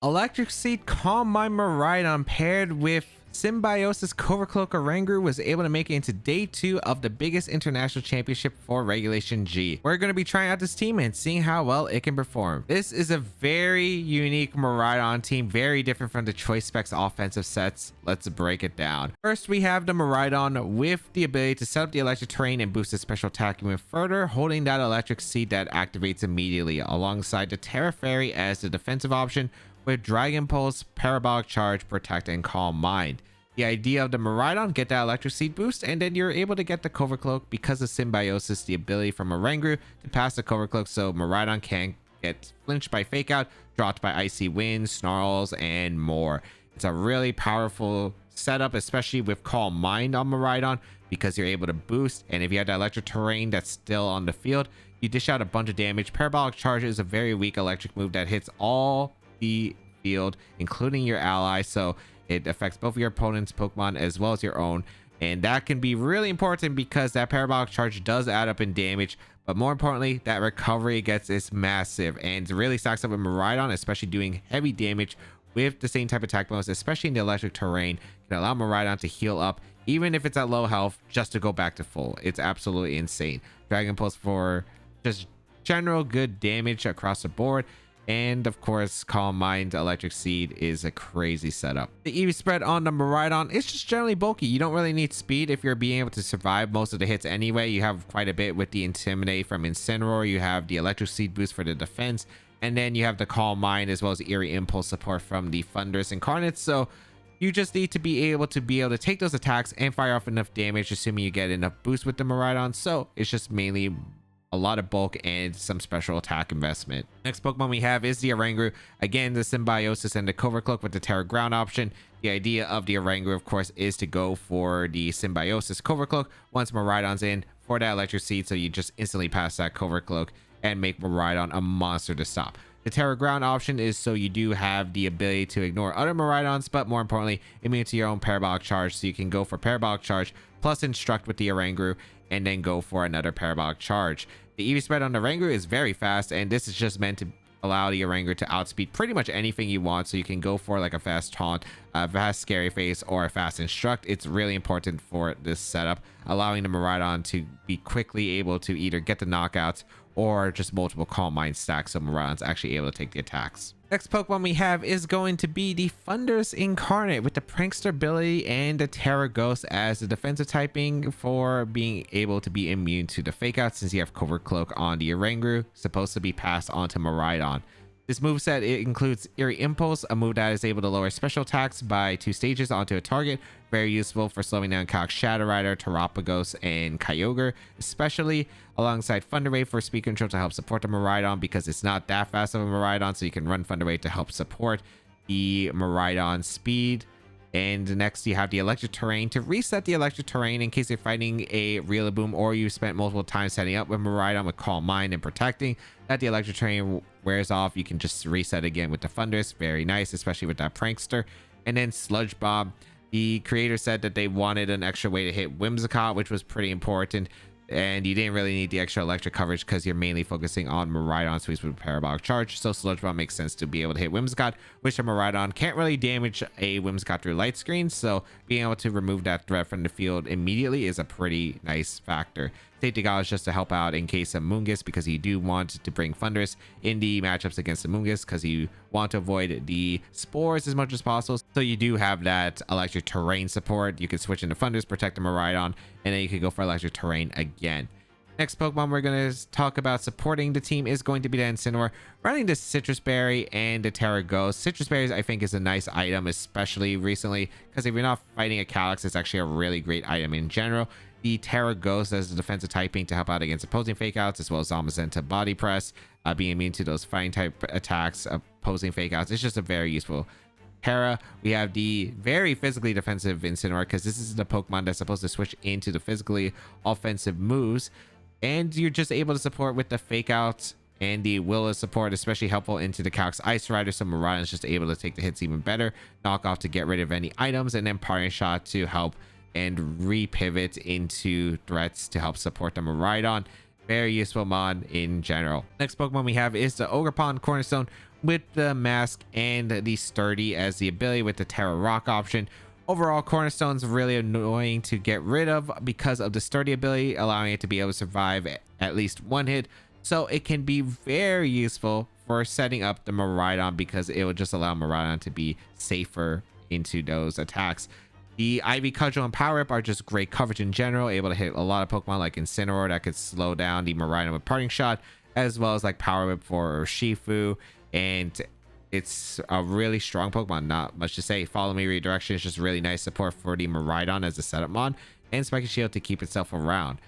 Electric Seed Calm Mind Miraidon paired with Symbiosis Cloak Oranguru was able to make it into day 2 of the biggest international championship for Regulation G. We're going to be trying out this team and seeing how well it can perform. This is a very unique Miraidon team, very different from the Choice Specs offensive sets. Let's break it down. First, we have the Miraidon with the ability to set up the electric terrain and boost its special attack even further, holding that electric seed that activates immediately, alongside the Terra Fairy as the defensive option, with Dragon Pulse, Parabolic Charge, Protect, and Calm Mind. The idea of the Miraidon, get that electric seed boost, and then you're able to get the Covert Cloak because of Symbiosis, the ability from Oranguru to pass the Covert Cloak so Miraidon can't get flinched by Fake Out, dropped by Icy Wind, Snarls, and more. It's a really powerful setup, especially with Calm Mind on Miraidon, because you're able to boost, and if you have that electric terrain that's still on the field, you dish out a bunch of damage. Parabolic Charge is a very weak electric move that hits all the field, including your ally, so it affects both of your opponent's Pokemon as well as your own, and that can be really important because that Parabolic Charge does add up in damage, but more importantly, that recovery is massive and really stacks up with Miraidon, especially doing heavy damage with the same type of attack bonus, especially in the electric terrain. Can allow Miraidon to heal up even if it's at low health just to go back to full. It's absolutely insane. Dragon Pulse for just general good damage across the board. And of course, Calm Mind Electric Seed is a crazy setup. The EV spread on the Miraidon is just generally bulky. You don't really need speed if you're being able to survive most of the hits anyway. You have quite a bit with the Intimidate from Incineroar. You have the Electric Seed boost for the defense. And then you have the Calm Mind as well as Eerie Impulse support from the Thunderous Incarnates. So you just need to be able to take those attacks and fire off enough damage, assuming you get enough boost with the Miraidon. So it's just mainly a lot of bulk and some special attack investment. Next Pokemon we have is the Oranguru. Again, the Symbiosis and the Covert Cloak with the Terra Ground option. The idea of the Oranguru, of course, is to go for the Symbiosis Covert Cloak once Miraidon's in for that Electric Seed, so you just instantly pass that Covert Cloak and make Miraidon a monster to stop. The Terra Ground option is so you do have the ability to ignore other Miraidons, but more importantly, immune to your own Parabolic Charge, so you can go for Parabolic Charge plus Instruct with the Oranguru and then go for another Parabolic Charge. The EV spread on the Oranguru is very fast, and this is just meant to allow the Oranguru to outspeed pretty much anything you want, so you can go for like a fast Taunt, a fast Scary Face, or a fast Instruct. It's really important for this setup, allowing the Miraidon to be quickly able to either get the knockouts or just multiple Calm Mind stacks, so Miraidon's actually able to take the attacks. Next Pokemon we have is going to be the Thunderous Incarnate with the Prankster ability and the Terra Ghost as the defensive typing for being able to be immune to the Fake Out, since you have Covert Cloak on the Oranguru, supposed to be passed on to Miraidon. This moveset, it includes Eerie Impulse, a move that is able to lower special attacks by 2 stages onto a target. Very useful for slowing down Calc Shadow Rider, Terapagos, and Kyogre, especially alongside Thunder Wave for speed control to help support the Miraidon, because it's not that fast of a Miraidon, so you can run Thunder Wave to help support the Miraidon speed. And next you have the Electric Terrain to reset the Electric Terrain in case you're fighting a Rillaboom or you spent multiple times setting up with Miraidon with Calm Mind and protecting. That the Electric Terrain wears off, you can just reset again with the Thunderous. Very nice, especially with that Prankster. And then Sludge Bomb. The creator said that they wanted an extra way to hit Whimsicott, which was pretty important. And you didn't really need the extra electric coverage because you're mainly focusing on Miraidon sweeps with Parabolic Charge. So Sludge Bomb makes sense to be able to hit Whimsicott, which a Miraidon can't really damage a Whimsicott through light screen. So being able to remove that threat from the field immediately is a pretty nice factor. Safety Gauge just to help out in case of Moongus, because you do want to bring Thunderous in the matchups against the Moongus, because you want to avoid the spores as much as possible. So you do have that Electric Terrain support. You can switch into Thunderous, protect the Miraidon, and then you can go for Electric Terrain again. Next Pokemon we're going to talk about supporting the team is going to be the Incineroar, running the Citrus Berry and the Terra Ghost. Citrus Berries, I think, is a nice item, especially recently, because if you're not fighting a Calyx, it's actually a really great item in general. The Terra Ghost as the defensive typing to help out against opposing Fake Outs, as well as Zamazenta Body Press, being immune to those fighting type attacks, opposing Fake Outs. It's just a very useful Terra. We have the very physically defensive Incineroar, because this is the Pokemon that's supposed to switch into the physically offensive moves, and you're just able to support with the Fake Out and the Willa support, especially helpful into the Calx Ice Rider, so Miraidon is just able to take the hits even better. Knock Off to get rid of any items, and then Parting Shot to help and re-pivot into threats to help support the Miraidon. Very useful mod in general. Next Pokemon we have is the Ogerpon Cornerstone with the mask and the sturdy as the ability with the Terra Rock option. Overall, Cornerstone's really annoying to get rid of because of the sturdy ability, allowing it to be able to survive at least one hit. So it can be very useful for setting up the Miraidon because it will just allow Miraidon to be safer into those attacks. The Ivy Cudgel and Power Whip are just great coverage in general, able to hit a lot of Pokemon like Incineroar that could slow down the Miraidon with Parting Shot, as well as like Power Whip for Shifu. And it's a really strong Pokemon, not much to say. Follow Me Redirection is just really nice support for the Miraidon as a setup mod, and Spike and Shield to keep itself around.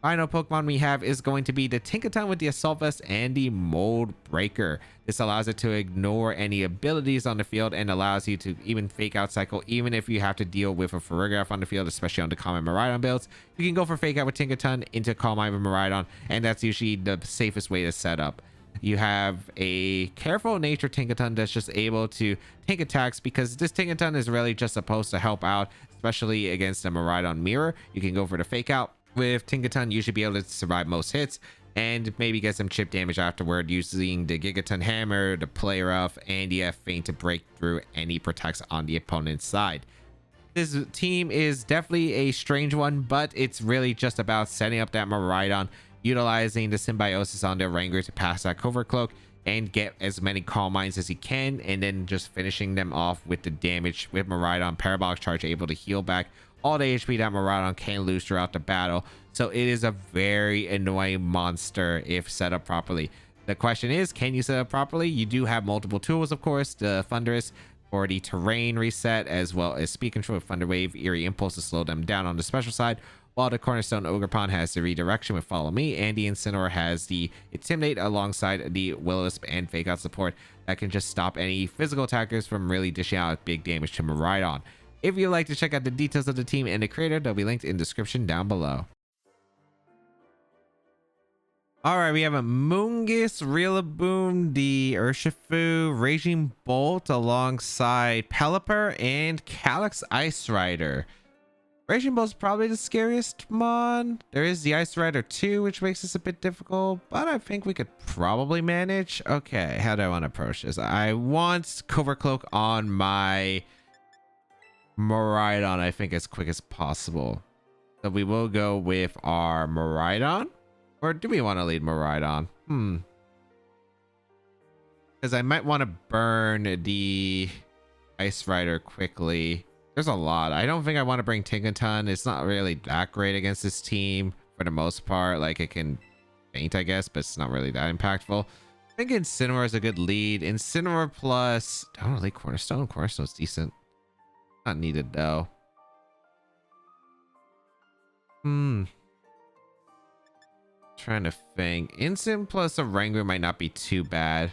Final Pokemon we have is going to be the Tinkaton with the Assault Vest and the Mold Breaker. This allows it to ignore any abilities on the field and allows you to even Fake Out cycle even if you have to deal with a Farigiraf on the field, especially on the Common Miraidon builds. You can go for Fake Out with Tinkaton into Calm Mind with Miraidon, and that's usually the safest way to set up. You have a Careful Nature Tinkaton that's just able to tank attacks because this Tinkaton is really just supposed to help out, especially against a Miraidon Mirror. You can go for the Fake Out with Tinkaton, you should be able to survive most hits and maybe get some chip damage afterward using the Gigaton Hammer, the Play Rough, and the Feint to break through any protects on the opponent's side. This team is definitely a strange one, but it's really just about setting up that Miraidon, utilizing the Symbiosis on the Oranguru to pass that Covert Cloak and get as many Calm Minds as you can, and then just finishing them off with the damage with Miraidon Parabolic Charge, able to heal back all the HP that Miraidon can lose throughout the battle. So it is a very annoying monster if set up properly. The question is, can you set up properly? You do have multiple tools, of course, the Thunderous for the terrain reset, as well as speed control with Thunder Wave, Eerie Impulse to slow them down on the special side, while the Cornerstone Ogerpon has the redirection with Follow Me, and the Incineroar has the Intimidate alongside the Will-O-Wisp and Fake Out support that can just stop any physical attackers from really dishing out big damage to Miraidon. If you'd like to check out the details of the team and the creator, they'll be linked in the description down below. Alright, we have a Moongus, Rillaboom, the Urshifu, Raging Bolt alongside Pelipper, and Calyx Ice Rider. Raging Bolt's probably the scariest mon. There is the Ice Rider too, which makes this a bit difficult, but I think we could probably manage. Okay, how do I want to approach this? I want Covert Cloak on my Miraidon, I think, as quick as possible. So we will go with our Miraidon. Or do we want to lead Miraidon? Because I might want to burn the Ice Rider quickly. There's a lot. I don't think I want to bring Tinkaton. It's not really that great against this team for the most part. Like, it can faint, I guess, but it's not really that impactful. I think Incineroar is a good lead. Incineroar plus... I don't know, lead Cornerstone. Cornerstone's decent. Not needed, though. Trying to think. Instant plus Oranguru might not be too bad.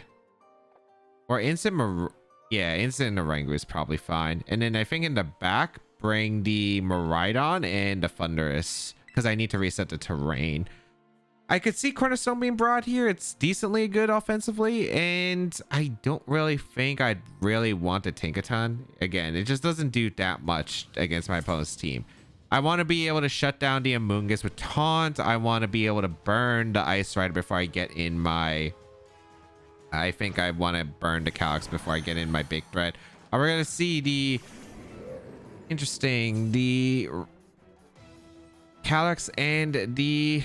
Or Instant... Yeah, Instant Oranguru is probably fine. And then I think in the back, bring the Miraidon and the Thunderous, because I need to reset the terrain. I could see Cornerstone being brought here. It's decently good offensively, and I don't really think I'd really want a Tinkaton. Again, it just doesn't do that much against my opponent's team. I want to be able to shut down the Amoonguss with Taunt. I want to be able to burn the Ice Rider before I get in my... I think I want to burn the Calyx before I get in my big threat. We're going to see the... Interesting. The Calyx and the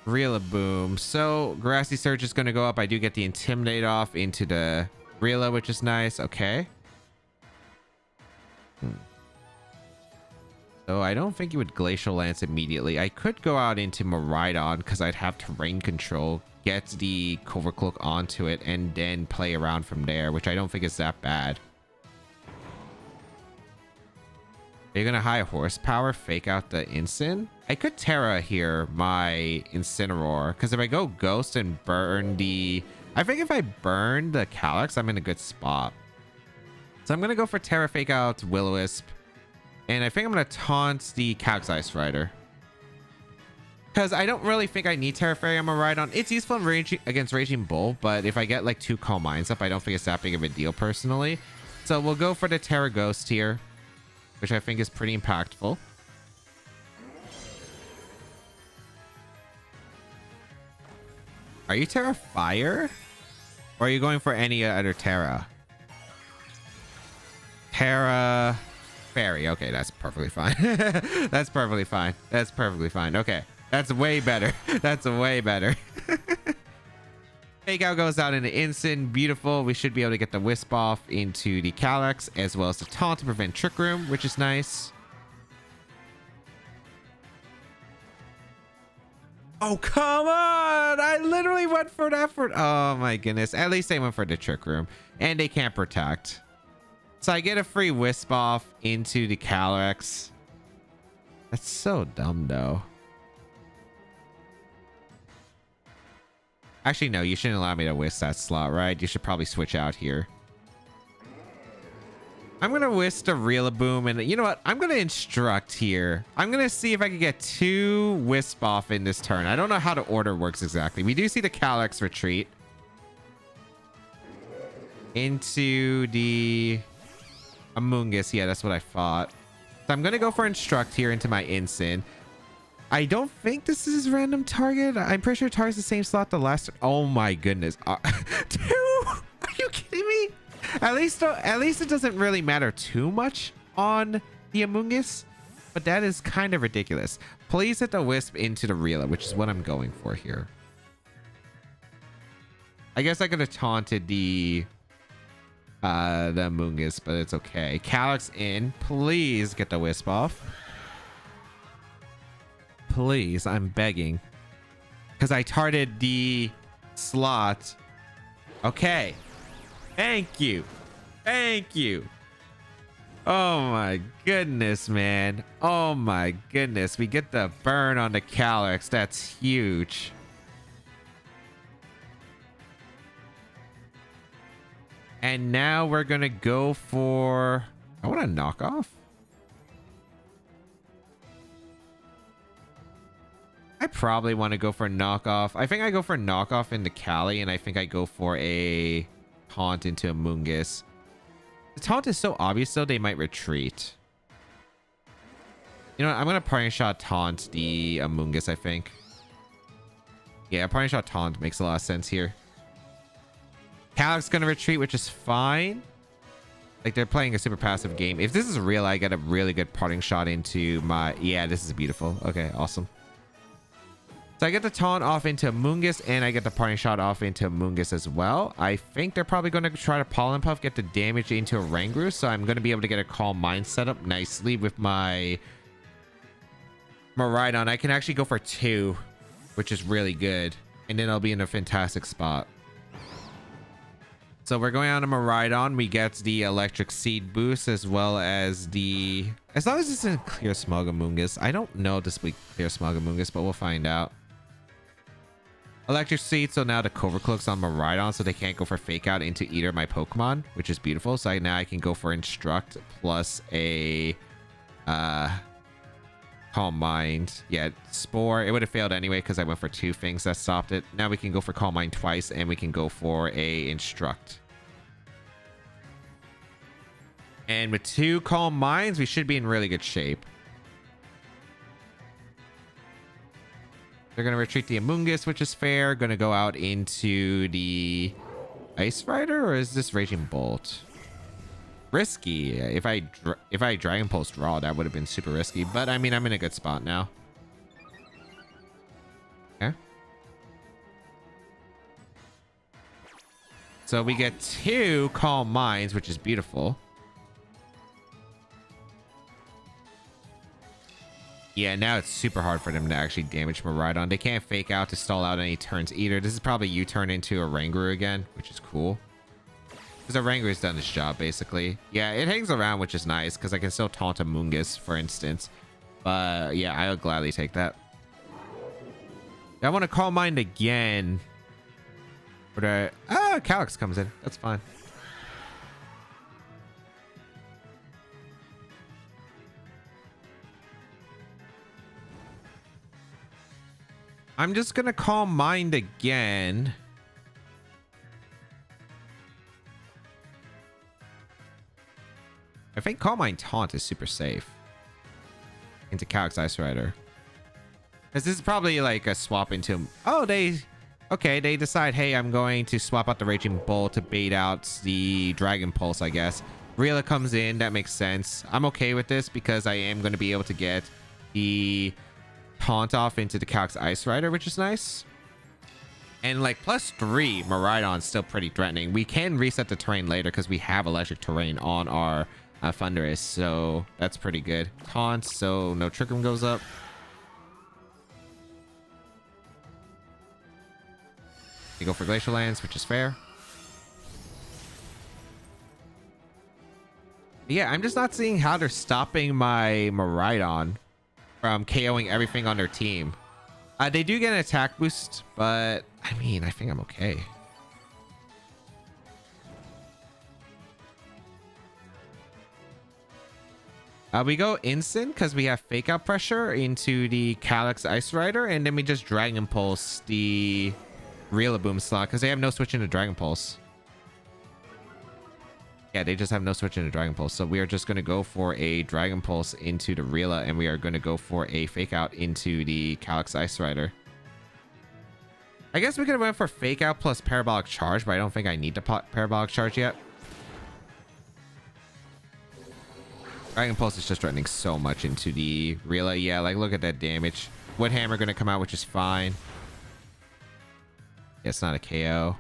Rillaboom. So Grassy Surge is going to go up. I do get the Intimidate off into the Rilla, which is nice. Okay. So I don't think you would Glacial Lance immediately. I could go out into Miraidon because I'd have terrain control, get the Covert Cloak onto it, and then play around from there, which I don't think is that bad. Are you going to high horsepower fake out the Incin? I could Terra here my Incineroar, because if I go Ghost and burn the... I think if I burn the Calyx, I'm in a good spot. So I'm going to go for Terra fake out Will-O-Wisp. And I think I'm going to taunt the Calyx Ice Rider. Because I don't really think I need Terra Fairy on Miraidon. It's useful in against Raging Bull, but if I get like 2 Calm Minds up, I don't think it's that big of a deal personally. So we'll go for the Terra Ghost here, which I think is pretty impactful. Are you Terra Fire? Or are you going for any other Terra? Terra Fairy. Okay, that's perfectly fine. That's perfectly fine. That's perfectly fine. Okay, that's way better. That's way better. Fake out goes out in an instant. Beautiful. We should be able to get the Wisp off into the Calyx as well as the Taunt to prevent Trick Room, which is nice. Oh, come on. I literally went for that for... Oh, my goodness. At least they went for the Trick Room. And they can't protect. So I get a free Wisp off into the Calyx. That's so dumb, though. Actually, no. You shouldn't allow me to Wisp that slot, right? You should probably switch out here. I'm going to Wisp the Rillaboom. And you know what? I'm going to Instruct here. I'm going to see if I can get 2 Wisp off in this turn. I don't know how the order works exactly. We do see the Calyx retreat into the Amoonguss. Yeah, that's what I thought. So I'm going to go for Instruct here into my Incin. I don't think this is his random target. I'm pretty sure it targets the same slot the last... Oh my goodness. 2? Are you kidding me? At least it doesn't really matter too much on the Amoonguss, but that is kind of ridiculous. Please hit the Wisp into the Rila, which is what I'm going for here. I guess I could have taunted the Amoonguss, but it's okay. Calyx in. Please get the Wisp off. Please, I'm begging. Because I targeted the slot. Okay. Thank you. Thank you. Oh my goodness, man. Oh my goodness. We get the burn on the Calyx. That's huge. And now we're going to go for... I want to knock off. I probably want to go for a knockoff. I think I go for a knockoff into Cali, and I think I go for a taunt into Amoonguss. The taunt is so obvious, though, they might retreat. You know what? I'm going to parting shot taunt the Amoonguss, I think. Yeah, parting shot taunt makes a lot of sense here. Calyx going to retreat, which is fine. Like, they're playing a super passive game. If this is real, I get a really good parting shot into my... Yeah, this is beautiful. Okay, awesome. So I get the taunt off into Amoonguss, and I get the parting shot off into Amoonguss as well. I think they're probably going to try to Pollen Puff, get the damage into Oranguru, so I'm going to be able to get a Calm Mind set up nicely with my Miraidon. I can actually go for 2, which is really good, and then I'll be in a fantastic spot. So we're going on to Miraidon. We get the Electric Seed boost as well as the... As long as it's in Clear Smog Amoonguss. I don't know if this will be Clear Smog Amoonguss, but we'll find out. Electric Seed, so now the Covert Cloak's on Miraidon, so they can't go for Fake Out into either of my Pokemon, which is beautiful. So now I can go for Instruct plus a Calm Mind. Yeah, Spore. It would have failed anyway because I went for 2 things that stopped it. Now we can go for Calm Mind twice, and we can go for a Instruct. And with 2 Calm Minds, we should be in really good shape. They're going to retreat the Amoonguss, which is fair. Going to go out into the Ice Rider, or is this Raging Bolt? Risky. If I Dragon Pulse draw, that would have been super risky. But I mean, I'm in a good spot now. Okay. So we get 2 Calm Minds, which is beautiful. Yeah, now it's super hard for them to actually damage Miraidon. They can't Fake Out to stall out any turns either. This is probably U-turn into Oranguru again, which is cool. Because Oranguru's done its job, basically. Yeah, it hangs around, which is nice, because I can still taunt Amoonguss, for instance. But yeah, I would gladly take that. I want to Calm Mind again. But Calyx comes in. That's fine. I'm just going to Calm Mind again. I think Calm Mind Taunt is super safe. Into Calyx Ice Rider. Because this is probably like a swap into... Oh, they Okay, they decide, hey, I'm going to swap out the Raging Bull to bait out the Dragon Pulse, I guess. Rila comes in. That makes sense. I'm okay with this because I am going to be able to get the taunt off into the Calyx Ice Rider, which is nice. And like +3 Miraidon's still pretty threatening. We can reset the terrain later because we have electric terrain on our Thunderous, so that's pretty good. Taunt, so no Trick Room goes up. You go for Glacial Lance, which is fair. Yeah, I'm just not seeing how they're stopping my Miraidon from KOing everything on their team. They do get an attack boost, but I mean, I think I'm okay. We go instant because we have Fake Out Pressure into the Calyx Ice Rider, and then we just Dragon Pulse the Rillaboom slot because they have no switch into Dragon Pulse. Yeah, they just have no switch into Dragon Pulse. So we are just going to go for a Dragon Pulse into the Rila, and we are going to go for a Fake Out into the Calyx Ice Rider. I guess we could have went for Fake Out plus Parabolic Charge, but I don't think I need the Parabolic Charge yet. Dragon Pulse is just threatening so much into the Rila. Yeah, like look at that damage. Wood Hammer going to come out, which is fine. Yeah, it's not a KO.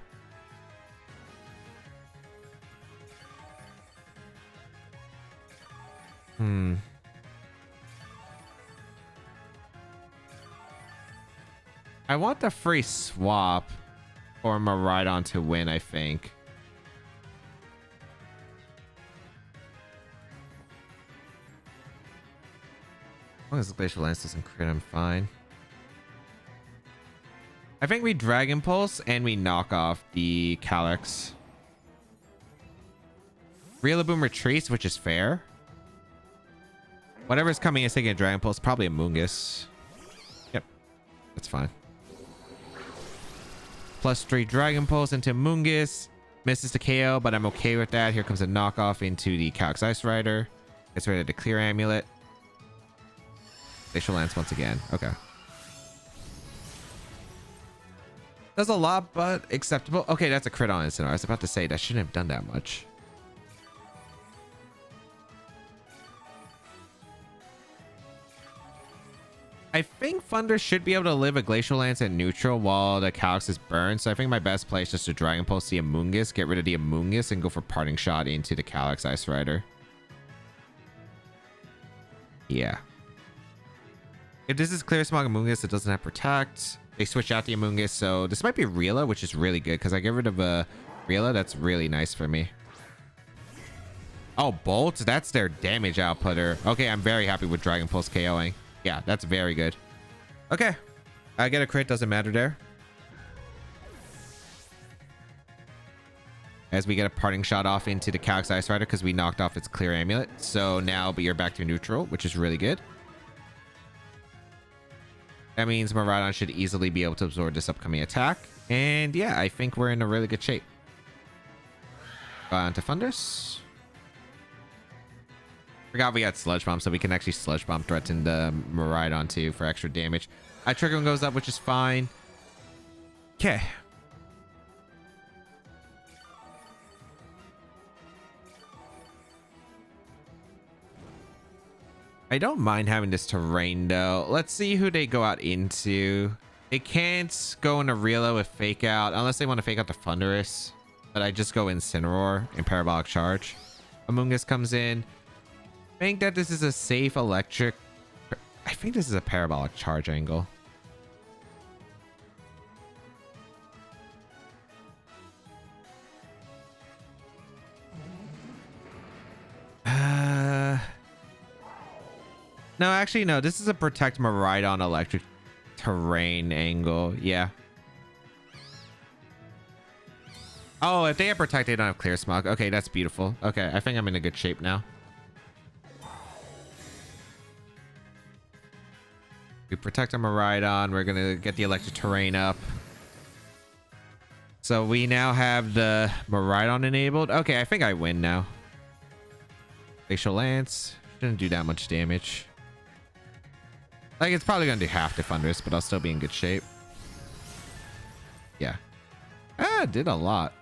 I want the free swap for Miraidon to win, I think. As long as the Glacial Lance doesn't crit, I'm fine. I think we Dragon Pulse and we knock off the Calyx. Rillaboom retreats, which is fair. Whatever's coming is taking a Dragon Pulse, probably a Moongus. Yep, that's fine. +3 Dragon Pulse into Moongus. Misses the KO, but I'm okay with that. Here comes a knockoff into the Calyx Ice Rider. Gets ready to clear Amulet. Glacial Lance once again. Okay. Does a lot, but acceptable. Okay, that's a crit on Incineroar. I was about to say that shouldn't have done that much. I think Thunder should be able to live a Glacial Lance at neutral while the Calyx is burned. So I think my best play is just to Dragon Pulse the Amoonguss, get rid of the Amoonguss, and go for Parting Shot into the Calyx Ice Rider. Yeah. If this is Clear Smog Amoonguss, it doesn't have Protect. They switch out the Amoonguss, so this might be Rila, which is really good because I get rid of a Rila. That's really nice for me. Oh, Bolt? That's their damage outputter. Okay, I'm very happy with Dragon Pulse KOing. Yeah, that's very good. Okay. I get a crit, doesn't matter there. As we get a Parting Shot off into the Calyx Ice Rider because we knocked off its Clear Amulet. So now you're back to neutral, which is really good. That means Miraidon should easily be able to absorb this upcoming attack. And yeah, I think we're in a really good shape. Go on to Thunders. Forgot we got Sludge Bomb, so we can actually Sludge Bomb threaten the Miraidon too for extra damage. Trick Room goes up, which is fine. Okay. I don't mind having this terrain though. Let's see who they go out into. They can't go into Rila with Fake Out unless they want to Fake Out the Thunderous. But I just go Incineroar and Parabolic Charge. Amoonguss comes in. I think that this is a safe electric. I think this is a Parabolic Charge angle. No, actually, no. This is a Protect Miraidon electric terrain angle. Yeah. Oh, if they have Protect, they don't have Clear Smog. Okay, that's beautiful. Okay, I think I'm in a good shape now. We protect our Miraidon. We're going to get the electric terrain up. So we now have the Miraidon enabled. Okay, I think I win now. Glacial Lance. Shouldn't do that much damage. Like, it's probably going to do half the Thunderous, but I'll still be in good shape. Yeah. Did a lot.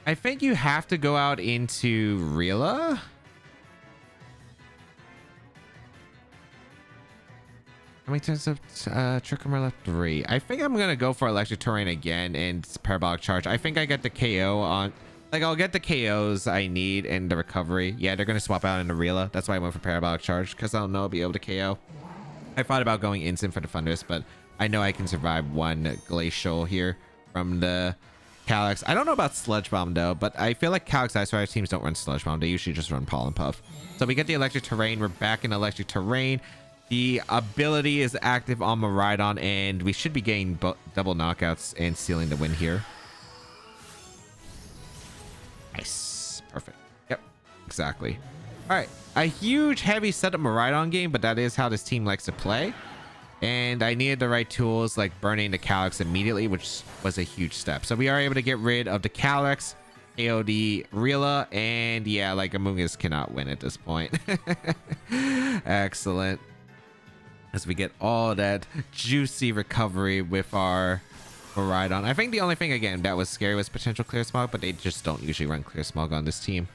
I think you have to go out into Rila. How many turns of Trickemer left? 3. I think I'm gonna go for Electric Terrain again and Parabolic Charge. I think I get the KO on, like, I'll get the KOs I need and the recovery. Yeah, they're gonna swap out into Rila. That's why I went for Parabolic Charge, because I don't know I'll be able to KO. I thought about going instant for the Thunderous, but I know I can survive one Glacial here from the Calyx. I don't know about Sludge Bomb though, but I feel like Calyx Ice Rider teams don't run Sludge Bomb. They usually just run Pollen Puff. So we get the Electric Terrain. We're back in Electric Terrain. The ability is active on Miraidon, and we should be getting double knockouts and sealing the win here. Nice. Perfect. Yep. Exactly. All right. A huge, heavy setup Miraidon game, but that is how this team likes to play. And I needed the right tools, like burning the Calyx immediately, which was a huge step. So we are able to get rid of the Calyx, AOD Rila, and yeah, like Amoonguss cannot win at this point. Excellent. As we get all that juicy recovery with our Miraidon. I think the only thing, again, that was scary was potential Clear Smog, but they just don't usually run Clear Smog on this team.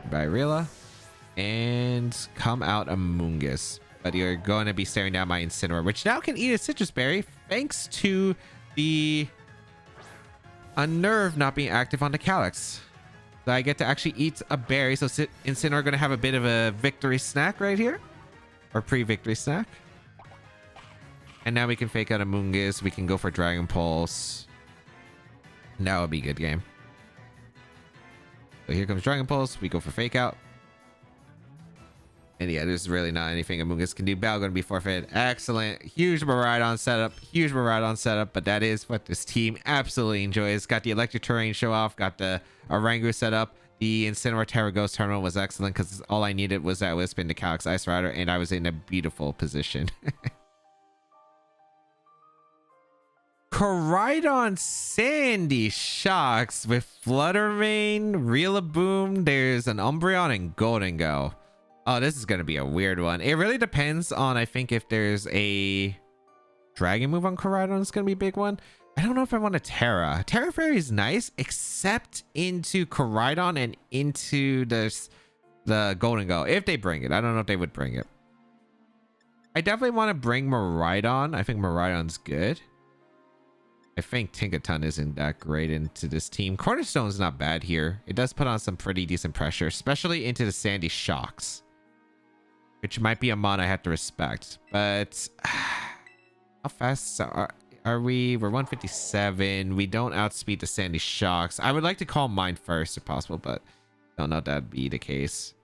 By Rila. And come out Amoonguss. But you're going to be staring down my Incineroar, which now can eat a Citrus Berry thanks to the Unnerve not being active on the Calyx. So I get to actually eat a berry. So Incineroar going to have a bit of a victory snack right here. Or pre-victory snack. And now we can fake out Amoonguss. We can go for Dragon Pulse. That would be a good game. So here comes Dragon Pulse. We go for fake out. And yeah, there's really not anything Amoonguss can do. Battle going to be forfeit. Excellent. Huge Miraidon setup. Huge Miraidon setup. But that is what this team absolutely enjoys. Got the Electric Terrain show off. Got the Oranguru setup. The Incineroar Terra Ghost Terminal was excellent because all I needed was that Wisp into Calyx Ice Rider, and I was in a beautiful position. Miraidon Sandy Shocks with Flutter Mane, Rillaboom. There's an Umbreon and Golden Go. Oh, this is going to be a weird one. It really depends on, I think, if there's a Dragon move on Miraidon. It's going to be a big one. I don't know if I want a Terra. Terra Fairy is nice, except into Miraidon and into the Golden Go. If they bring it. I don't know if they would bring it. I definitely want to bring Miraidon. I think Miraidon's good. I think Tinkaton isn't that great into this team. Cornerstone's not bad here. It does put on some pretty decent pressure, especially into the Sandy Shocks, which might be a mon I have to respect. But how fast are we? We're 157. We don't outspeed the Sandy Shocks. I would like to call mine first if possible, but I don't know if that'd be the case.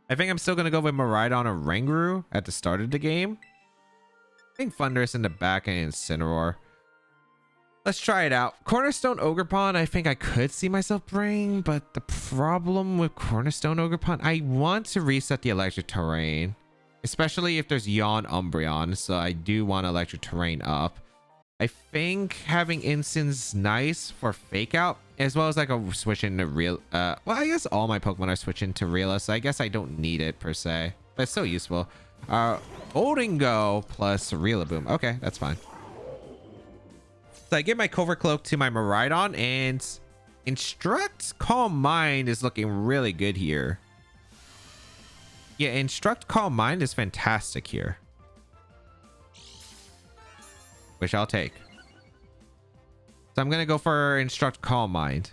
I think I'm still going to go with Miraidon or Oranguru at the start of the game. I think Thunderous in the back and Incineroar. Let's try it out. Cornerstone Ogerpon, I think I could see myself bring, but the problem with Cornerstone Ogerpon, I want to reset the Electric Terrain. Especially if there's Yawn Umbreon, so I do want Electric Terrain up. I think having Instance nice for Fake Out, as well as like a switch into Real. Well, I guess all my Pokemon are switching to Rila, so I guess I don't need it per se, but it's still useful. Golden Go plus Rillaboom. Okay, that's fine. So I give my Covert Cloak to my Miraidon, and Instruct Calm Mind is looking really good here. Yeah, Instruct Calm Mind is fantastic here. Which I'll take. So I'm going to go for Instruct Calm Mind.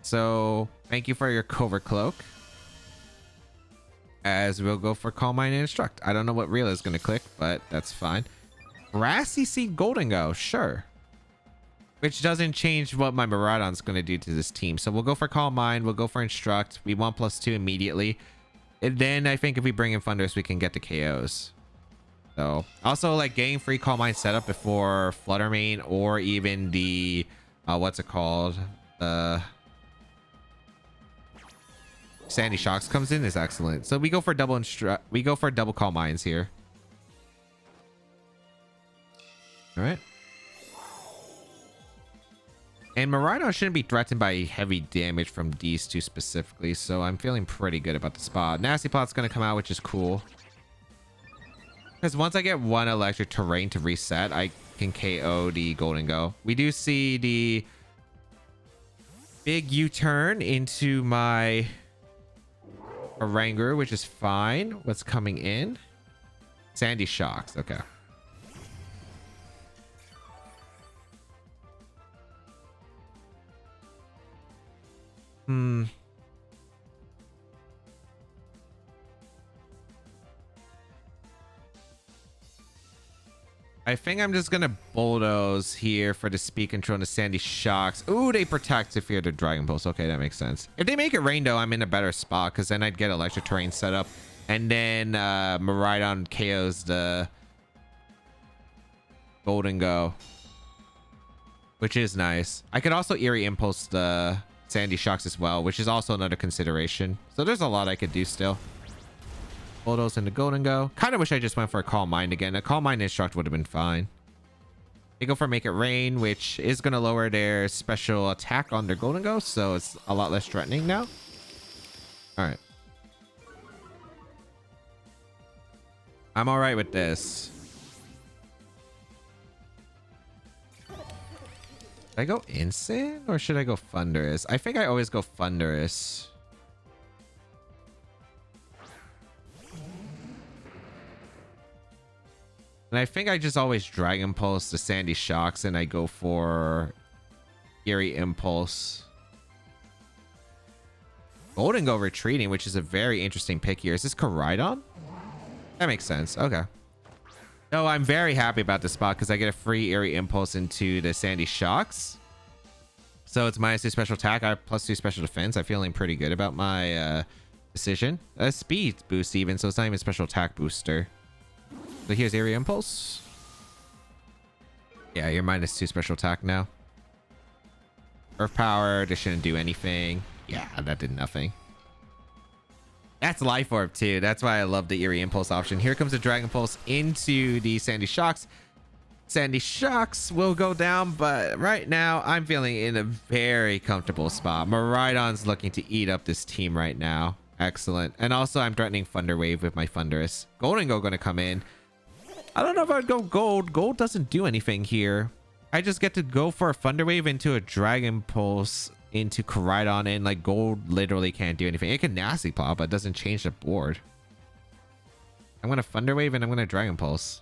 So thank you for your Covert Cloak. As we'll go for Calm Mind and Instruct. I don't know what Rila is going to click, but that's fine. Grassy Seed Golden Go, sure. Which doesn't change what my Miraidon's going to do to this team. So we'll go for Calm Mind. We'll go for Instruct. We want +2 immediately. And then I think if we bring in Thunderous, we can get the KOs. So also like getting free Calm Mind setup before Flutter Mane or even the, what's it called? Sandy Shocks comes in is excellent. So we go for double Instruct. We go for double Calm Minds here. All right. And Miraidon shouldn't be threatened by heavy damage from these two specifically, so I'm feeling pretty good about the spot. Nasty Plot's gonna come out, which is cool. Because once I get one electric terrain to reset, I can KO the Golden Go. We do see the big U-turn into my Oranguru, which is fine. What's coming in? Sandy Shocks. Okay. I think I'm just gonna bulldoze here for the speed control and the Sandy Shocks. Ooh, they protect if you're the Dragon Pulse. Okay, that makes sense. If they make it rain though, I'm in a better spot because then I'd get electric terrain set up, and then Miraidon KOs the Golden Go, which is nice. I could also Eerie Impulse the Sandy Shocks as well, which is also another consideration. So there's a lot I could do still. Bulldoze into Golden Go. Kind of wish I just went for a Calm Mind again. A Calm Mind Instruct would have been fine. They go for Make It Rain, which is going to lower their special attack on their Golden Go, so it's a lot less threatening now. All right. I'm all right with this. Should I go Instant or should I go Thunderous? I think I always go Thunderous. And I think I just always Dragon Pulse the Sandy Shocks and I go for Eerie Impulse. Golden Go retreating, which is a very interesting pick here. Is this Miraidon? That makes sense. Okay. No, I'm very happy about this spot because I get a free Eerie Impulse into the Sandy Shocks. So it's -2 special attack. I have +2 special defense. I'm feeling pretty good about my decision. A speed boost even, so it's not even a special attack booster. So here's Eerie Impulse. Yeah, you're -2 special attack now. Earth Power, this shouldn't do anything. Yeah, that did nothing. That's Life Orb too. That's why I love the Eerie Impulse option. Here comes the Dragon Pulse into the Sandy Shocks. Sandy Shocks will go down, but right now I'm feeling in a very comfortable spot. Miraidon's looking to eat up this team right now. Excellent. And also I'm threatening Thunder Wave with my Thunderous. Golden Go going to come in. I don't know if I'd go Gold. Gold doesn't do anything here. I just get to go for a Thunder Wave into a Dragon Pulse into Miraidon, and like Gold literally can't do anything. It can Nasty Plot, but it doesn't change the board. I'm going to Thunder Wave and I'm going to Dragon Pulse.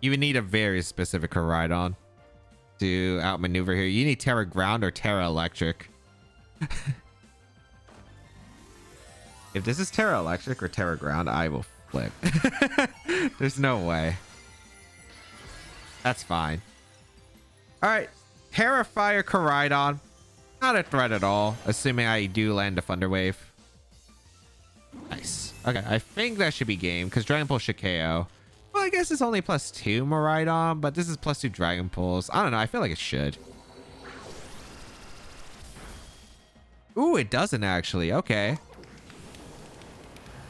You would need a very specific Miraidon to outmaneuver here. You need Terra Ground or Terra Electric. If this is Terra Electric or Terra Ground, I will flip. There's no way. That's fine. All right. Terra Fire Miraidon. Not a threat at all, assuming I do land a Thunder Wave. Nice. Okay, I think that should be game because Dragon Pulse should KO. Well, I guess it's only +2 Miraidon, but this is +2 Dragon Pulse. I don't know. I feel like it should. Ooh, it doesn't actually. Okay.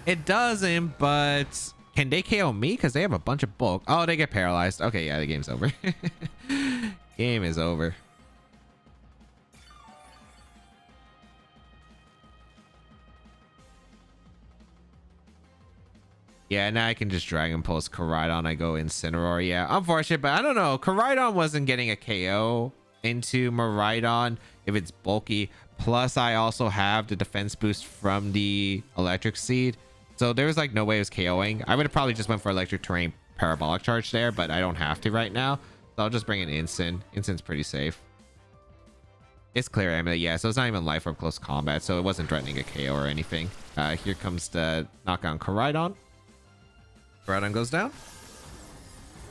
It doesn't, but can they KO me? Because they have a bunch of bulk. Oh, they get paralyzed. Okay, yeah, the game's over. Game is over. Yeah, now I can just Dragon Pulse Miraidon. I go Incineroar. Yeah, unfortunate, but I don't know. Miraidon wasn't getting a KO into Miraidon if it's bulky. Plus, I also have the defense boost from the Electric Seed. So there was like no way it was KOing. I would have probably just went for Electric Terrain Parabolic Charge there, but I don't have to right now. So I'll just bring in Instant. Instant's pretty safe. It's clear Amulet, yeah, so it's not even Life Orb close combat, so it wasn't threatening a KO or anything. Here comes the knockdown Miraidon. Miraidon goes down.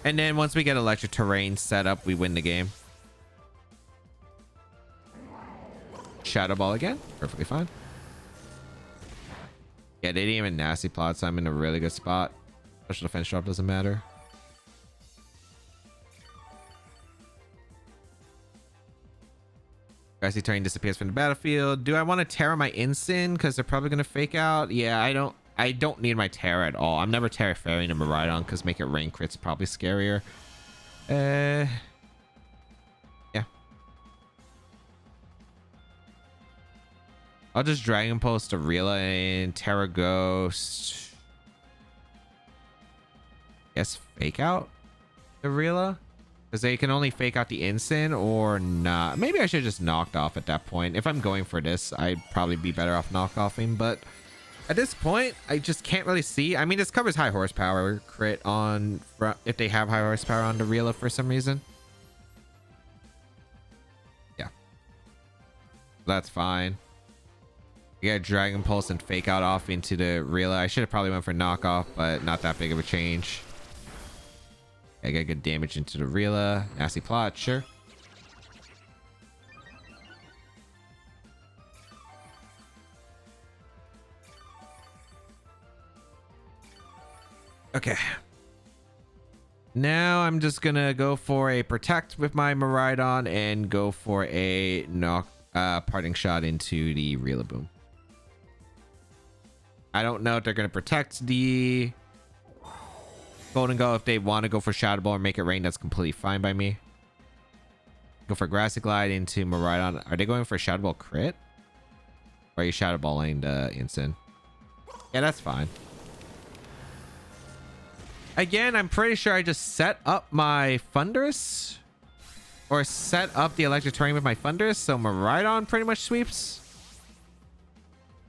And then once we get Electric Terrain set up, we win the game. Shadow Ball again. Perfectly fine. Yeah, they didn't even Nasty Plot, so I'm in a really good spot. Special defense drop doesn't matter. Grassy Terrain disappears from the battlefield. Do I want to Terra my Instant? Because they're probably going to fake out. Yeah, I don't need my Terra at all. I'm never Terra Fairying a Miraidon because Make It Rain crit's probably scarier. I'll just Dragon Pulse to Rila and Terra Ghost. Yes, fake out the Rila. Because they can only fake out the instant or not. Maybe I should have just knocked off at that point. If I'm going for this, I'd probably be better off knockoffing. But at this point, I just can't really see. I mean, this covers high horsepower crit on if they have high horsepower on the Rila for some reason. Yeah. That's fine. You got Dragon Pulse and fake out off into the Rila. I should have probably went for knockoff, but not that big of a change. I got good damage into the Rila. Nasty plot, sure. Okay. Now I'm just gonna go for a protect with my Miraidon and go for a parting shot into the Rillaboom. I don't know if they're gonna protect the Golden Go. If they want to go for Shadow Ball or make it rain, that's completely fine by me. Go for Grassy Glide into Miraidon. Are they going for Shadow Ball crit? Or are you Shadow Balling the instant? Yeah, that's fine. Again, I'm pretty sure I just set up my Thundurus. Or set up the Electric Terrain with my Thundurus. So Miraidon pretty much sweeps.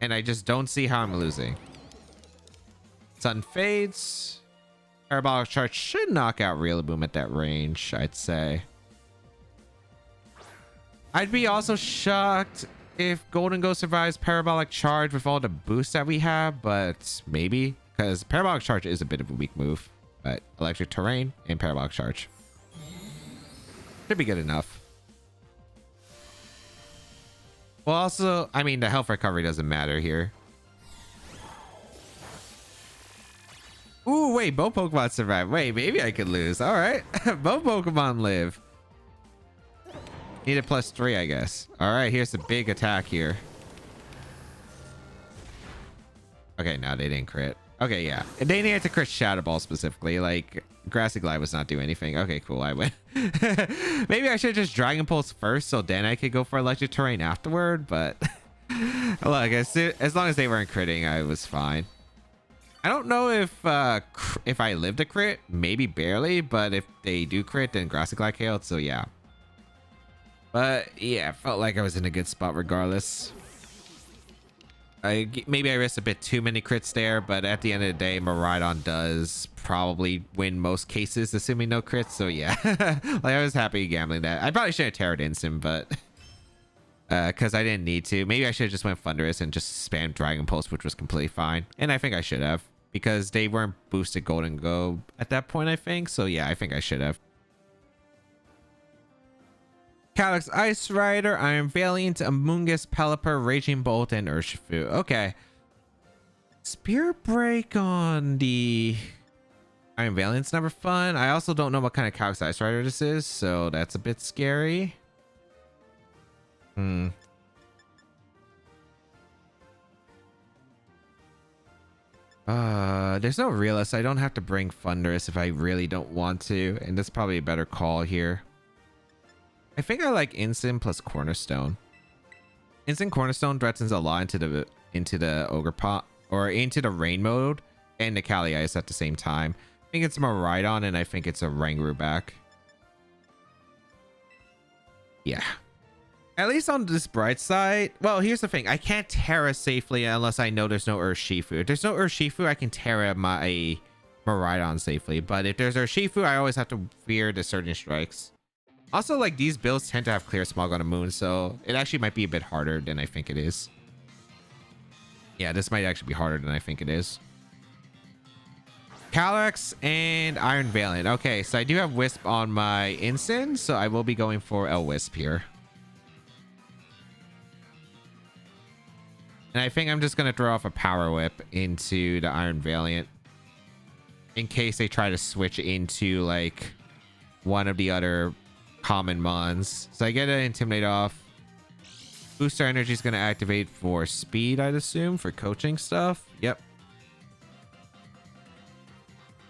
And I just don't see how I'm losing. Sun fades. Parabolic Charge should knock out Rillaboom at that range, I'd say. I'd be also shocked if Golden Ghost survives Parabolic Charge with all the boosts that we have, but maybe. Because Parabolic Charge is a bit of a weak move. But Electric Terrain and Parabolic Charge should be good enough. Well, also, I mean, the health recovery doesn't matter here. Ooh, wait, both Pokemon survive. Wait, maybe I could lose. All right. Both Pokemon live. Need a +3, I guess. All right, here's the big attack here. Okay, no, they didn't crit. Okay, yeah. They needed to crit Shadow Ball specifically. Like, Grassy Glide was not doing anything. Okay, cool. I win. Maybe I should just Dragon Pulse first so then I could go for Electric Terrain afterward. But look, as long as they weren't critting, I was fine. I don't know if I lived a crit, maybe barely, but if they do crit, then Grassy Glide KO'd, so yeah. But yeah, felt like I was in a good spot regardless. Maybe I risked a bit too many crits there, but at the end of the day, Miraidon does probably win most cases, assuming no crits, so yeah. Like, I was happy gambling that. I probably should have Terra Instant, but because I didn't need to. Maybe I should have just went Thundurus and just spammed Dragon Pulse, which was completely fine. And I think I should have, because they weren't boosted Golden Go at that point, I think. So yeah, I think I should have. Calyx Ice Rider, Iron Valiant, Amoonguss, Pelipper, Raging Bolt, and Urshifu. Okay. Spirit Break on the Iron Valiant's never fun. I also don't know what kind of Calyx Ice Rider this is, so that's a bit scary. There's no realist. I don't have to bring Thundurus if I really don't want to, and that's probably a better call here. I think I like Instant plus Cornerstone. Instant Cornerstone threatens a lot into the Ogre Pot or into the Rain mode and the Cali Ice at the same time. I think it's Miraidon and I think it's a Oranguru back. Yeah. At least on this bright side. Well, here's the thing. I can't Terra safely unless I know there's no Urshifu. If there's no Urshifu, I can Terra my Miraidon safely. But if there's Urshifu, I always have to fear the Surging Strikes. Also, like, these builds tend to have Clear Smog on the moon, so it actually might be a bit harder than I think it is. Yeah, this might actually be harder than I think it is. Calyx and Iron Valiant. Okay, so I do have Wisp on my Instant, so I will be going for a Wisp here. And I think I'm just going to throw off a Power Whip into the Iron Valiant in case they try to switch into, like, one of the other common mons. So I get an Intimidate off. Booster Energy is going to activate for speed, I'd assume, for coaching stuff. Yep.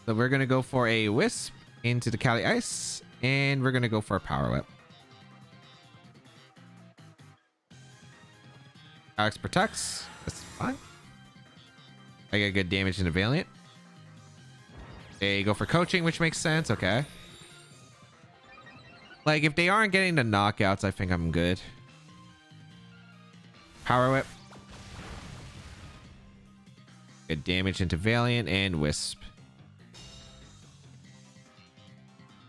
So we're going to go for a Wisp into the Cali Ice, and we're going to go for a Power Whip. Alex protects. That's fine. I get good damage into Valiant. They go for coaching, which makes sense. Okay. Like, if they aren't getting the knockouts, I think I'm good. Power Whip. Good damage into Valiant and Wisp.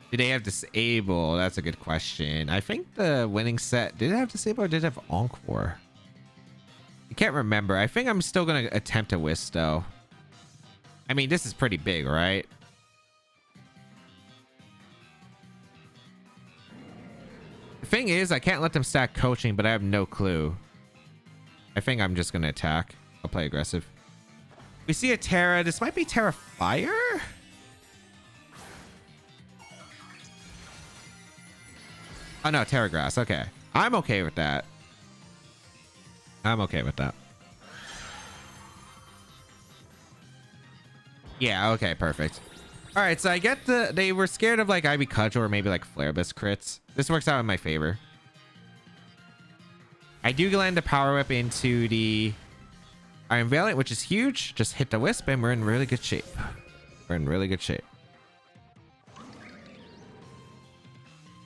Do they have Disable? That's a good question. I think the winning set, did it have Disable or did it have Encore? I can't remember. I think I'm still going to attempt a Wisp, though. I mean, this is pretty big, right? The thing is, I can't let them stack coaching, but I have no clue. I think I'm just going to attack. I'll play aggressive. We see a Terra. This might be Terra Fire? Oh, no. Terra Grass. Okay. I'm okay with that. I'm okay with that. Yeah, okay. Perfect. All right, so I get they were scared of like Ivy Cudgel or maybe like Flare Abyss crits. This works out in my favor. I do land the Power Whip into the Iron Valiant, which is huge. Just hit the Wisp and we're in really good shape. We're in really good shape.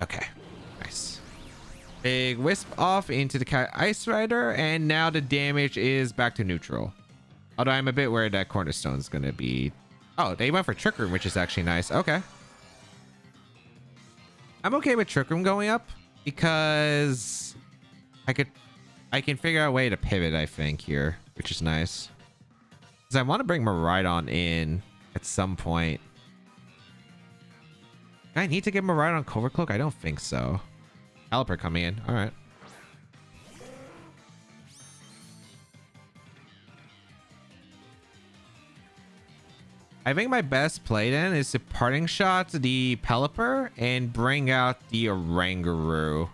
Okay, nice. Big Wisp off into the Ice Rider, and now the damage is back to neutral. Although I'm a bit worried that Cornerstone is going to be... Oh, they went for Trick Room, which is actually nice. Okay. I'm okay with Trick Room going up because I can figure out a way to pivot, I think, here, which is nice. Because I want to bring Miraidon in at some point. Do I need to get Miraidon Cover Cloak? I don't think so. Caliper coming in. All right. I think my best play then is to Parting Shot the Pelipper and bring out the Oranguru.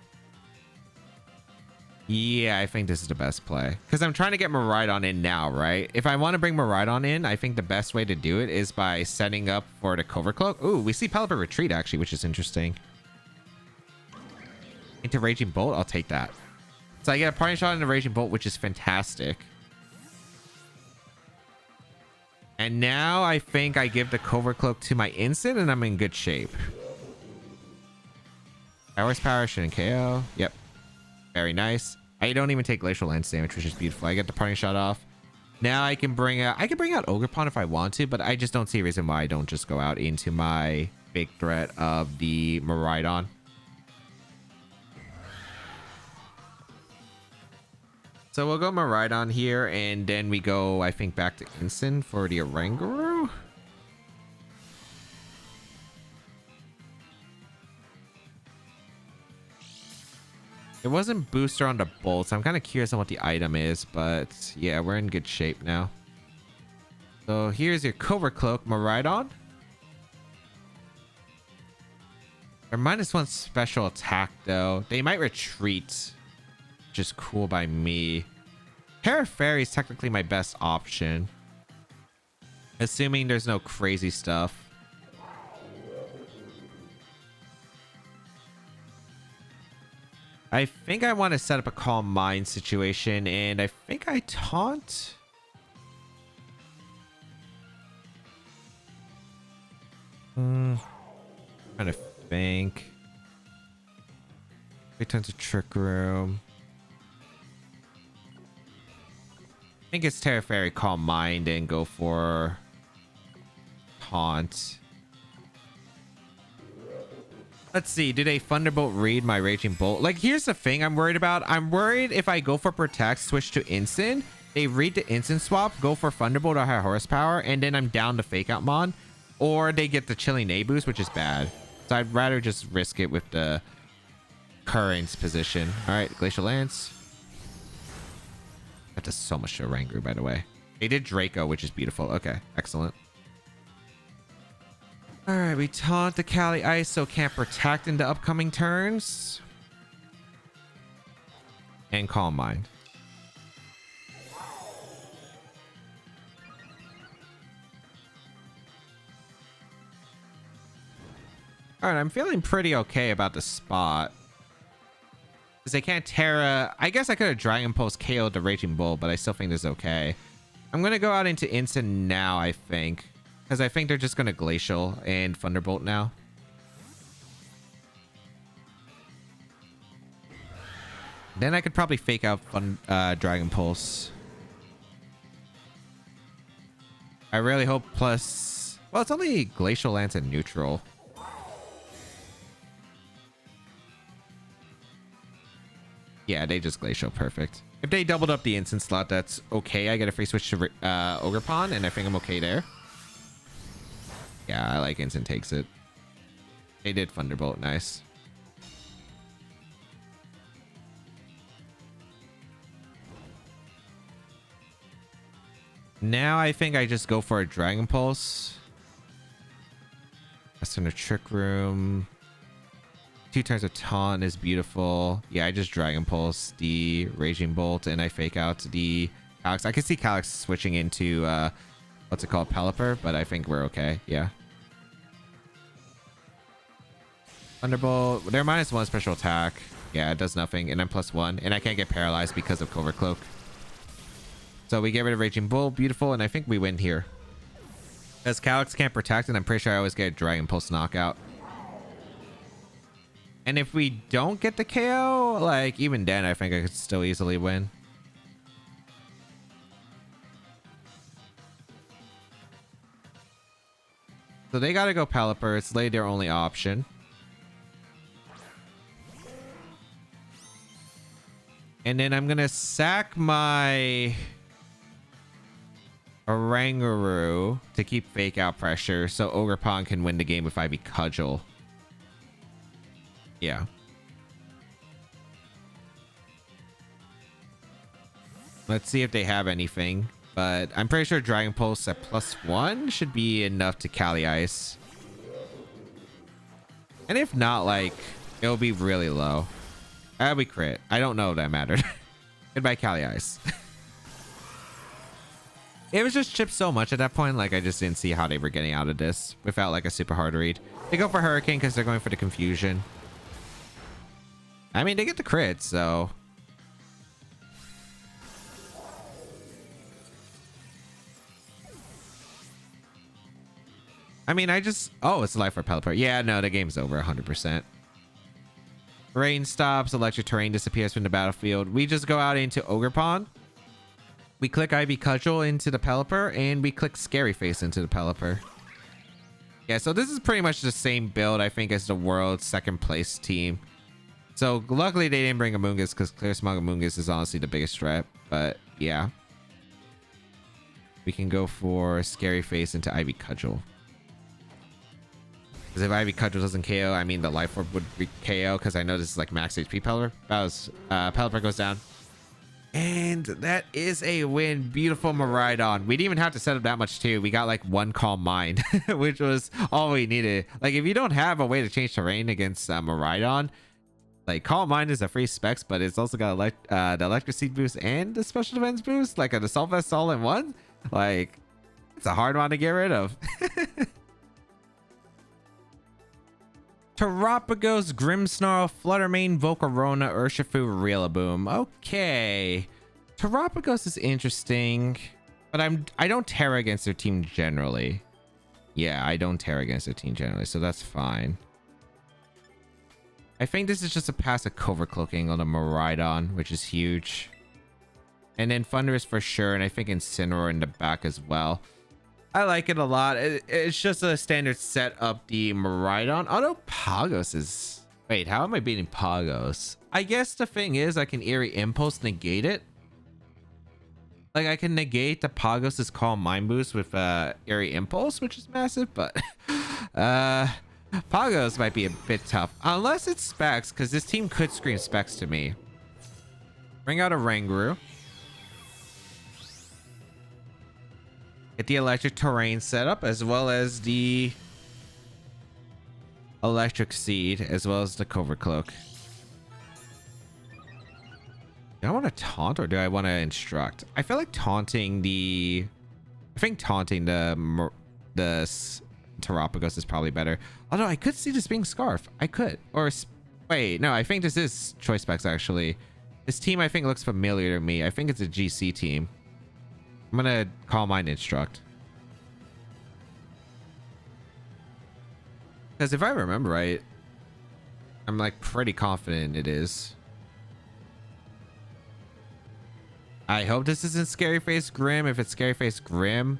Yeah, I think this is the best play. Because I'm trying to get Miraidon in now, right? If I want to bring Miraidon in, I think the best way to do it is by setting up for the Cover Cloak. Ooh, we see Pelipper retreat, actually, which is interesting. Into Raging Bolt, I'll take that. So I get a Parting Shot into Raging Bolt, which is fantastic. And now I think I give the Cover Cloak to my instant and I'm in good shape. Hours Power shouldn't KO. Yep. Very nice. I don't even take Glacial Lance damage, which is beautiful. I get the Parting Shot off. Now I can bring out Ogerpon if I want to, but I just don't see a reason why I don't just go out into my big threat of the Miraidon. So we'll go Miraidon here, and then we go, I think, back to Instant for the Oranguru. It wasn't booster on the bolts. I'm kind of curious on what the item is, but yeah, we're in good shape now. So here's your Cover Cloak, Miraidon. They're -1 special attack, though. They might retreat. Just cool by me. Terra Fairy is technically my best option, assuming there's no crazy stuff. I think I want to set up a Calm Mind situation, and I think I taunt. Trying to think. Return to Trick Room. I think it's Terra Fairy, Calm Mind, and go for Taunt. Let's see. Did a Thunderbolt read my Raging Bolt? Like, here's the thing I'm worried about. I'm worried if I go for Protect, switch to Instant, they read the Instant swap, go for Thunderbolt or High Horsepower, and then I'm down to Fake Out Mon. Or they get the Chilling A boost, which is bad. So I'd rather just risk it with the Current's position. All right, Glacial Lance. That does so much to Oranguru, by the way. They did Draco, which is beautiful. Okay, excellent. All right, we taunt the Cali Ice, so can't protect into upcoming turns. And Calm Mind. All right, I'm feeling pretty okay about the spot. Because they can't Terra. I guess I could have Dragon Pulse KO'd the Raging Bull, but I still think this is okay. I'm going to go out into Instant now, I think. Because I think they're just going to Glacial and Thunderbolt now. Then I could probably fake out Dragon Pulse. I really hope plus... Well, it's only Glacial Lance and neutral. Yeah, they just Glacial. Perfect. If they doubled up the instant slot, that's okay. I get a free switch to Ogerpon, and I think I'm okay there. Yeah, I like instant takes it. They did Thunderbolt. Nice. Now I think I just go for a Dragon Pulse. That's in a Trick Room. 2 turns of Taunt is beautiful. Yeah, I just Dragon Pulse the Raging Bolt and I fake out the Calyx. I can see Calyx switching into what's it called, Pelipper, but I think we're okay. Yeah. Thunderbolt. They're -1 special attack. Yeah, it does nothing, and I'm +1, and I can't get paralyzed because of Covert Cloak. So we get rid of Raging Bull. Beautiful, and I think we win here. Because Calyx can't protect, and I'm pretty sure I always get a Dragon Pulse knockout. And if we don't get the KO, like, even then, I think I could still easily win. So they gotta go Pelipper. It's literally their only option. And then I'm gonna sack my Oranguru to keep fake out pressure so Ogerpon can win the game if I be Cudgel. Yeah. Let's see if they have anything. But I'm pretty sure Dragon Pulse at +1 should be enough to Cali Ice. And if not, like, it'll be really low. That'll be crit. I don't know if that mattered. Goodbye, Cali Ice. It was just chipped so much at that point, like I just didn't see how they were getting out of this without like a super hard read. They go for Hurricane because they're going for the confusion. I mean, they get the crit, so... I mean, I just... Oh, it's life for Pelipper. Yeah, no, the game's over 100%. Rain stops, electric terrain disappears from the battlefield. We just go out into Ogerpon. We click Ivy Cudgel into the Pelipper, and we click Scary Face into the Pelipper. Yeah, so this is pretty much the same build, I think, as the world's second place team. So luckily they didn't bring Amoonguss because Clear Smog Amoonguss is honestly the biggest threat. But yeah. We can go for Scary Face into Ivy Cudgel. Because if Ivy Cudgel doesn't KO, I mean the Life Orb would be KO because I know this is like max HP Pelipper. Pelipper goes down. And that is a win. Beautiful Miraidon. We didn't even have to set up that much too. We got like 1 Calm Mind, which was all we needed. Like if you don't have a way to change terrain against Miraidon, like Calm Mind is a free specs, but it's also got the Electric Seed boost and the Special Defense boost, like an Assault Vest all in one. Like it's a hard one to get rid of. Terapagos, Grimmsnarl, Fluttermane, Volcarona, Urshifu, Rillaboom. Okay. Terapagos is interesting, but I don't Terra against their team generally. Yeah, I don't Terra against their team generally, so that's fine. I think this is just a passive Covert Cloaking on the Miraidon, which is huge. And then Thunderous for sure, and I think Incineroar in the back as well. I like it a lot. It's just a standard set up the Miraidon. Although Pagos is... Wait, how am I beating Pagos? I guess the thing is I can Eerie Impulse negate it. Like I can negate the Pagos' Calm Mind boost with Eerie Impulse, which is massive, but... Pagos might be a bit tough. Unless it's Specs, because this team could scream Specs to me. Bring out a Oranguru. Get the electric terrain set up as well as the electric seed as well as the Covert Cloak. Do I want to taunt or do I want to instruct? I feel like taunting the... I think taunting the Terapagos is probably better. Although I could see this being Scarf. I could. Or... Wait, no, I think this is choice specs actually. This team I think looks familiar to me. I think it's a GC team. I'm gonna call mine Instruct. Because if I remember right, I'm like pretty confident it is. I hope this isn't Scary Face Grim. If it's Scary Face Grim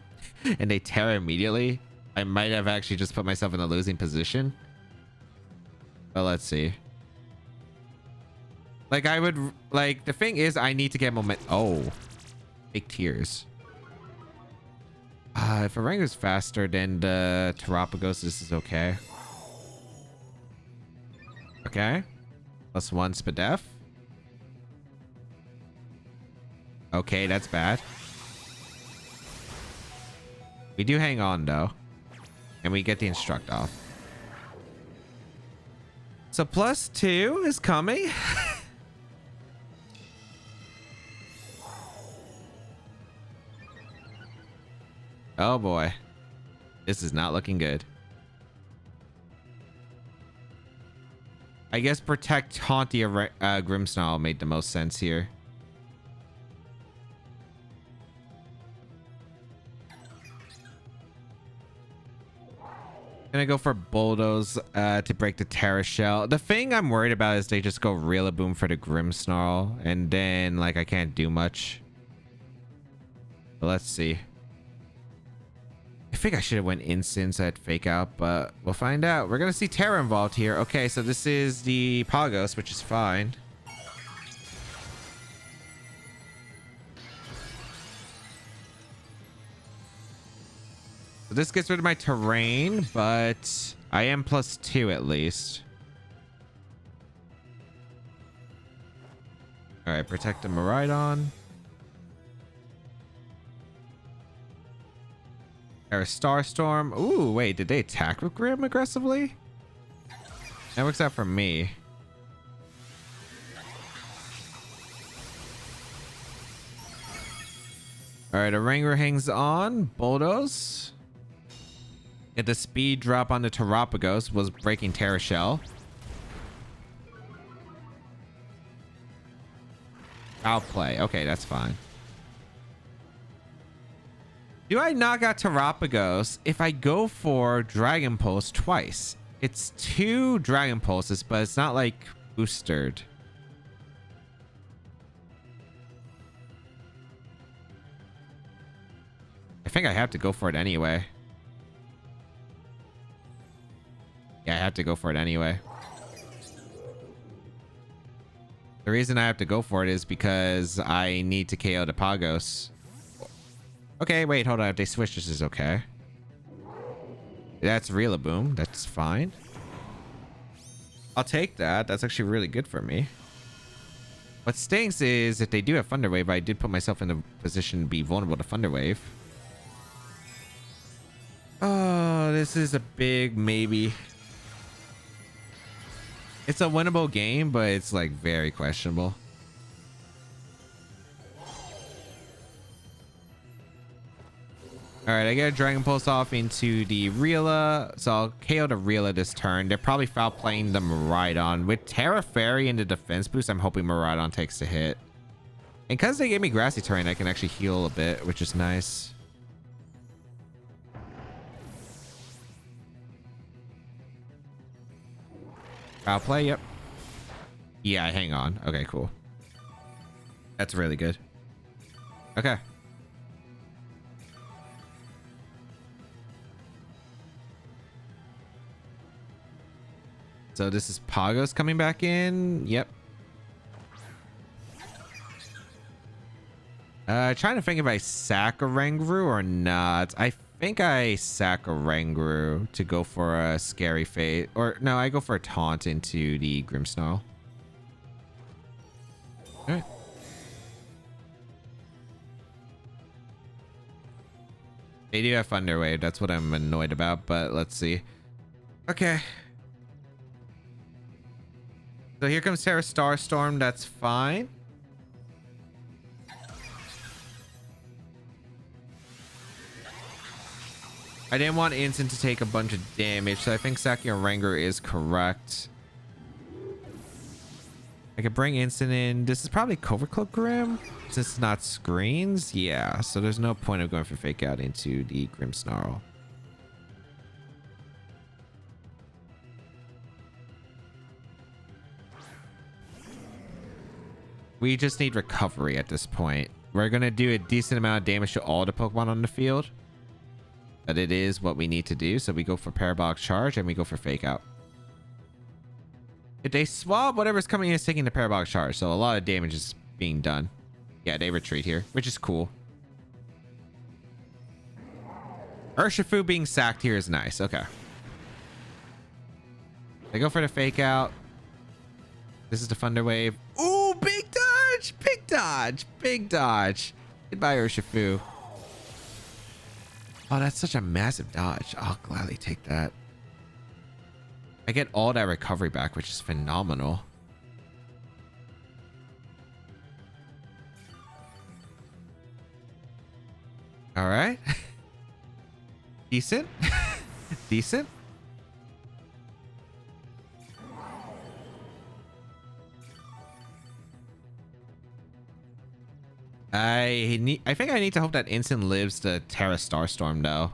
and they tear immediately, I might have actually just put myself in a losing position. But let's see. Like I would, like the thing is I need to get momentum. Oh, fake tears. If Oranguru's faster than the Terapagos, this is okay. Okay. +1 Spadef. Okay, that's bad. We do hang on though. And we get the Instruct off. So +2 is coming. Oh boy. This is not looking good. I guess protect Haunty Grimmsnarl made the most sense here. Gonna go for Bulldoze to break the Terra Shell. The thing I'm worried about is they just go Rillaboom for the Grimmsnarl, and then like I can't do much. But let's see. I think I should have went Instance at Fake Out, but we'll find out. We're gonna see Terra involved here. Okay, so this is the Pagos, which is fine. So this gets rid of my terrain, but I am +2 at least. All right, protect the Miraidon. Starstorm. Ooh, wait, did they attack with Grim aggressively? That works out for me. All right, Oranguru hangs on. Bulldoze. Get the speed drop on the Terapagos. Was breaking Terra Shell. Outplay. Okay, that's fine. Do I knock out Terapagos if I go for Dragon Pulse twice? It's 2 Dragon Pulses, but it's not like boosted. I think I have to go for it anyway. Yeah, I have to go for it anyway. The reason I have to go for it is because I need to KO the Pagos. Okay, wait, hold on. If they switch, this is okay. That's Rillaboom. That's fine. I'll take that. That's actually really good for me. What stinks is if they do have Thunder Wave, I did put myself in a position to be vulnerable to Thunder Wave. Oh, this is a big maybe. It's a winnable game, but it's like very questionable. All right, I get a Dragon Pulse off into the Rila, so I'll KO the Rila this turn. They're probably foul playing the Miraidon. With Terra Fairy in the defense boost, I'm hoping Miraidon takes the hit. And because they gave me Grassy Terrain, I can actually heal a bit, which is nice. Foul play, yep. Yeah, hang on. Okay, cool. That's really good. Okay. So this is Pagos coming back in. Yep. Trying to think if I sack Oranguru or not. I think I sack Oranguru to go for a Scary Fate. Or no, I go for a Taunt into the Grimmsnarl. Alright. They do have Thunder Wave. That's what I'm annoyed about, but let's see. Okay. So here comes Terra Starstorm. That's fine. I didn't want Instant to take a bunch of damage, so I think sacking Oranguru is correct. I could bring instant in. This is probably Covert Cloak Grim since it's not screens. Yeah, so there's no point of going for fake out into the Grim Snarl. We just need recovery at this point. We're going to do a decent amount of damage to all the Pokemon on the field, but it is what we need to do. So we go for Parabolic Charge and we go for fake out. If they swab, whatever's coming in is taking the Parabolic Charge. So a lot of damage is being done. Yeah, they retreat here, which is cool. Urshifu being sacked here is nice. Okay. They go for the fake out. This is the Thunder Wave. Ooh, big dodge! Big dodge! Big dodge. Goodbye, Urshifu. Oh, that's such a massive dodge. I'll gladly take that. I get all that recovery back, which is phenomenal. All right. Decent. Decent. I think I need to hope that instant lives the Terra Starstorm though.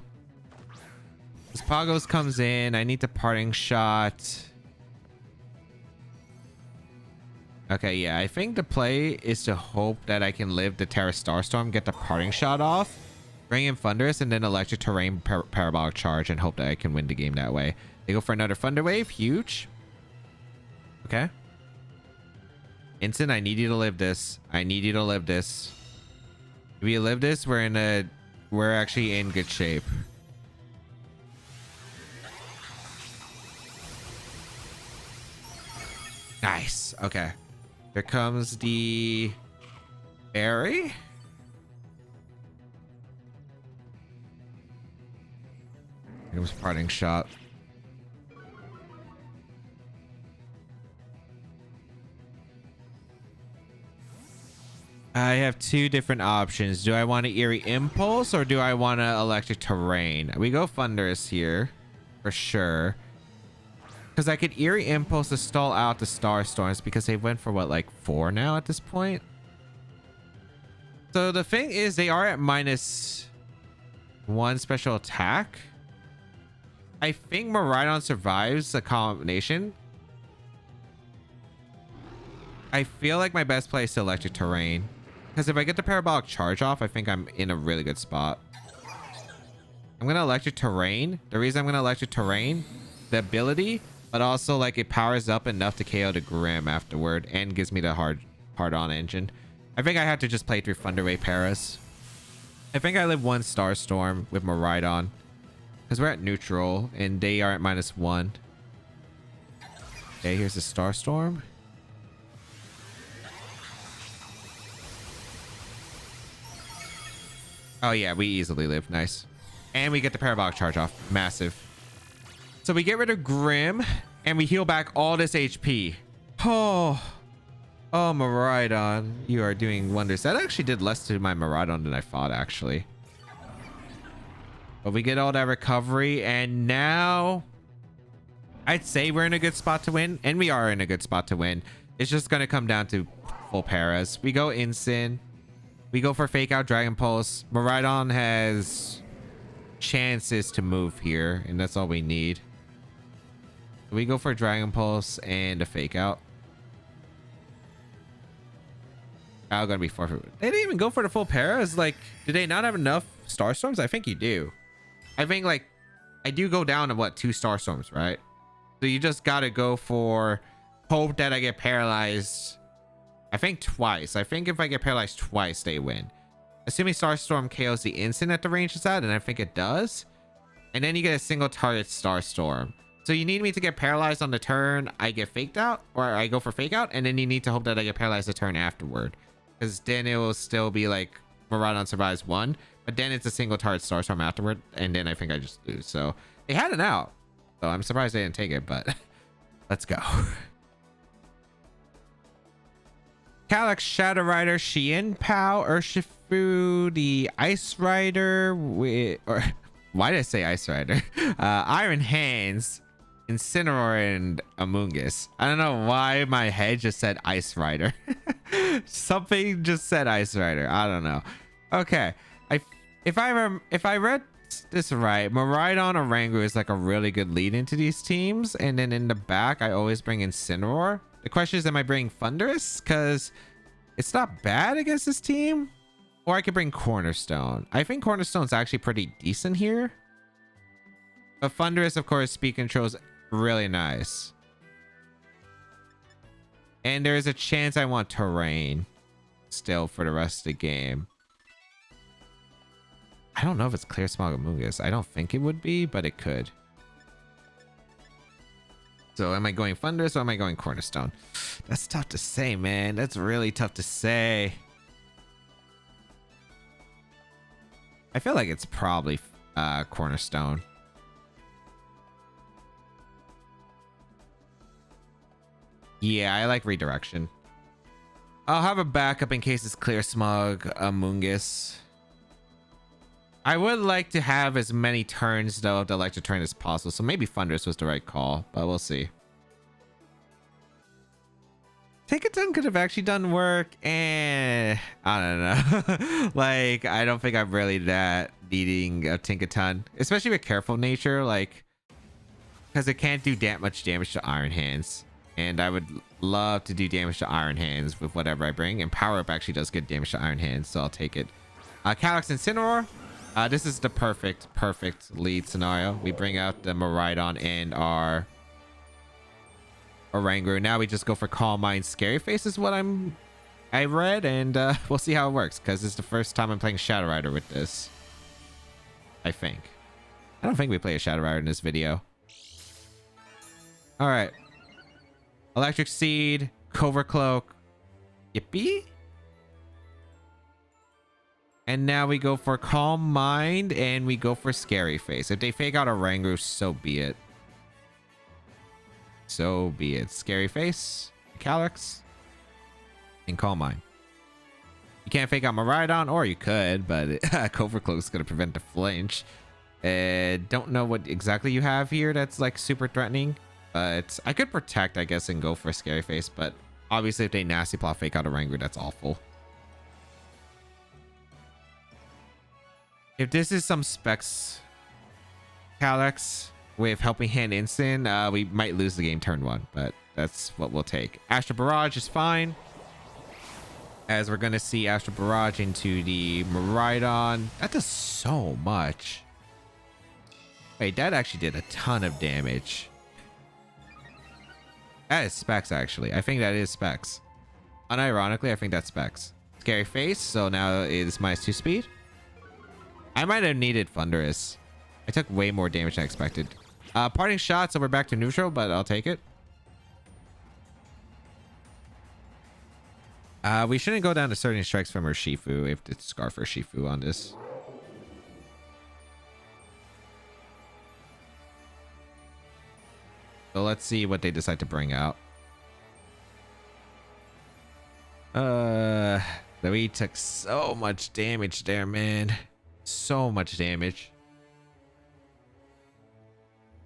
This Pagos comes in. I need the parting shot. Okay, yeah. I think the play is to hope that I can live the Terra Starstorm, get the parting shot off, bring in Thunderous, and then Electric Terrain Parabolic Charge and hope that I can win the game that way. They go for another Thunder Wave. Huge. Okay. Instant, I need you to live this. I need you to live this. If you live this, we're actually in good shape. Nice. Okay. Here comes the berry. It was parting shot. I have two different options. Do I want to Eerie Impulse or do I want to Electric Terrain? We go Thunderous here for sure. Because I could Eerie Impulse to stall out the Starstorms because they went for what, like 4 now at this point? So the thing is they are at -1 special attack. I think Miraidon survives the combination. I feel like my best play is to Electric Terrain. Because if I get the Parabolic Charge off, I think I'm in a really good spot. I'm going to Electric Terrain. The reason I'm going to Electric Terrain, the ability, but also like it powers up enough to KO the Grim afterward and gives me the hard-on engine. I think I have to just play through Thunder Wave Paras. I think I live 1 Starstorm with Miraidon. Because we're at neutral and they are at -1. Okay, here's the Starstorm. Oh yeah, we easily live. Nice. And we get the Parabolic Charge off. Massive. So we get rid of Grim and we heal back all this HP. Oh, Miraidon, you are doing wonders. That actually did less to my Miraidon than I thought, actually. But we get all that recovery and now I'd say we're in a good spot to win, and we are in a good spot to win. It's just going to come down to full paras. We go Instant. We go for fake out Dragon Pulse. Miraidon has chances to move here, and that's all we need. We go for Dragon Pulse and a fake out. I'm gonna be forfeit. They didn't even go for the full paras. Like, do they not have enough Starstorms? I think you do. I think like I do go down to what, 2 Starstorms, right? So you just gotta go for hope that I get paralyzed. I think twice. I think if I get paralyzed twice, they win. Assuming Starstorm KOs the instant at the range it's at, and I think it does. And then you get a single target Starstorm. So you need me to get paralyzed on the turn I get faked out, or I go for fake out, and then you need to hope that I get paralyzed the turn afterward. Because then it will still be like Miraidon survives 1, but then it's a single target Starstorm afterward, and then I think I just lose. So they had it out. So I'm surprised they didn't take it, but let's go. Calyx, Shadow Rider, Xian Pao, Urshifu, the Ice Rider, or why did I say Ice Rider? Iron Hands, Incineroar and Amoonguss. I don't know why my head just said Ice Rider. Something just said Ice Rider. I don't know. Okay. If I read this right, Miraidon Oranguru is like a really good lead into these teams, and then in the back I always bring Incineroar. The question is, am I bringing Thundurus? Because it's not bad against this team. Or I could bring Cornerstone. I think Cornerstone's actually pretty decent here. But Thundurus, of course, speed control is really nice. And there's a chance I want Terrain still for the rest of the game. I don't know if it's Clear Smog Amoonguss. I don't think it would be, but it could. So am I going Thundurus or am I going Cornerstone? That's tough to say, man. That's really tough to say. I feel like it's probably Cornerstone. Yeah, I like Redirection. I'll have a backup in case it's Clear Smog Amoonguss. I would like to have as many turns though of the electric turn as possible, so maybe Thundurus was the right call, but we'll see. Tinkaton could have actually done work, and I don't know. Like, I don't think I'm really that needing a Tinkaton, especially with Careful Nature, like, because it can't do that much damage to Iron Hands, and I would love to do damage to Iron Hands with whatever I bring, and Power Up actually does good damage to Iron Hands, so I'll take it. Calyx Incineroar. This is the perfect lead scenario. We bring out the Miraidon and our Oranguru. Now we just go for Calm Mind. Scary Face is what I read, and we'll see how it works, because it's the first time I'm playing Shadow Rider with this. I think. I don't think we play a Shadow Rider in this video. Alright. Electric Seed, Covert Cloak. Yippee? And now we go for Calm Mind, and we go for Scary Face. If they fake out Oranguru, so be it. So be it. Scary Face, Calyx, and Calm Mind. You can't fake out Miraidon, or you could, but Covert Cloak is going to prevent the flinch. Don't know what exactly you have here that's like super threatening, but I could Protect, I guess, and go for Scary Face, but obviously if they nasty plot fake out Oranguru, that's awful. If this is some Specs Calyx with Helping Hand instant, we might lose the game turn 1, but that's what we'll take. Astral Barrage is fine, as we're going to see Astral Barrage into the Miraidon. That does so much. Wait, that actually did a ton of damage. That is Specs, actually. I think that is Specs. Unironically, I think that's Specs. Scary Face, so now it's -2 speed. I might have needed Thundurus. I took way more damage than I expected. Parting Shot, so we're back to neutral, but I'll take it. We shouldn't go down to Surging Strikes from Urshifu if it's Scarf Urshifu on this. So let's see what they decide to bring out. We took so much damage there, man. So much damage.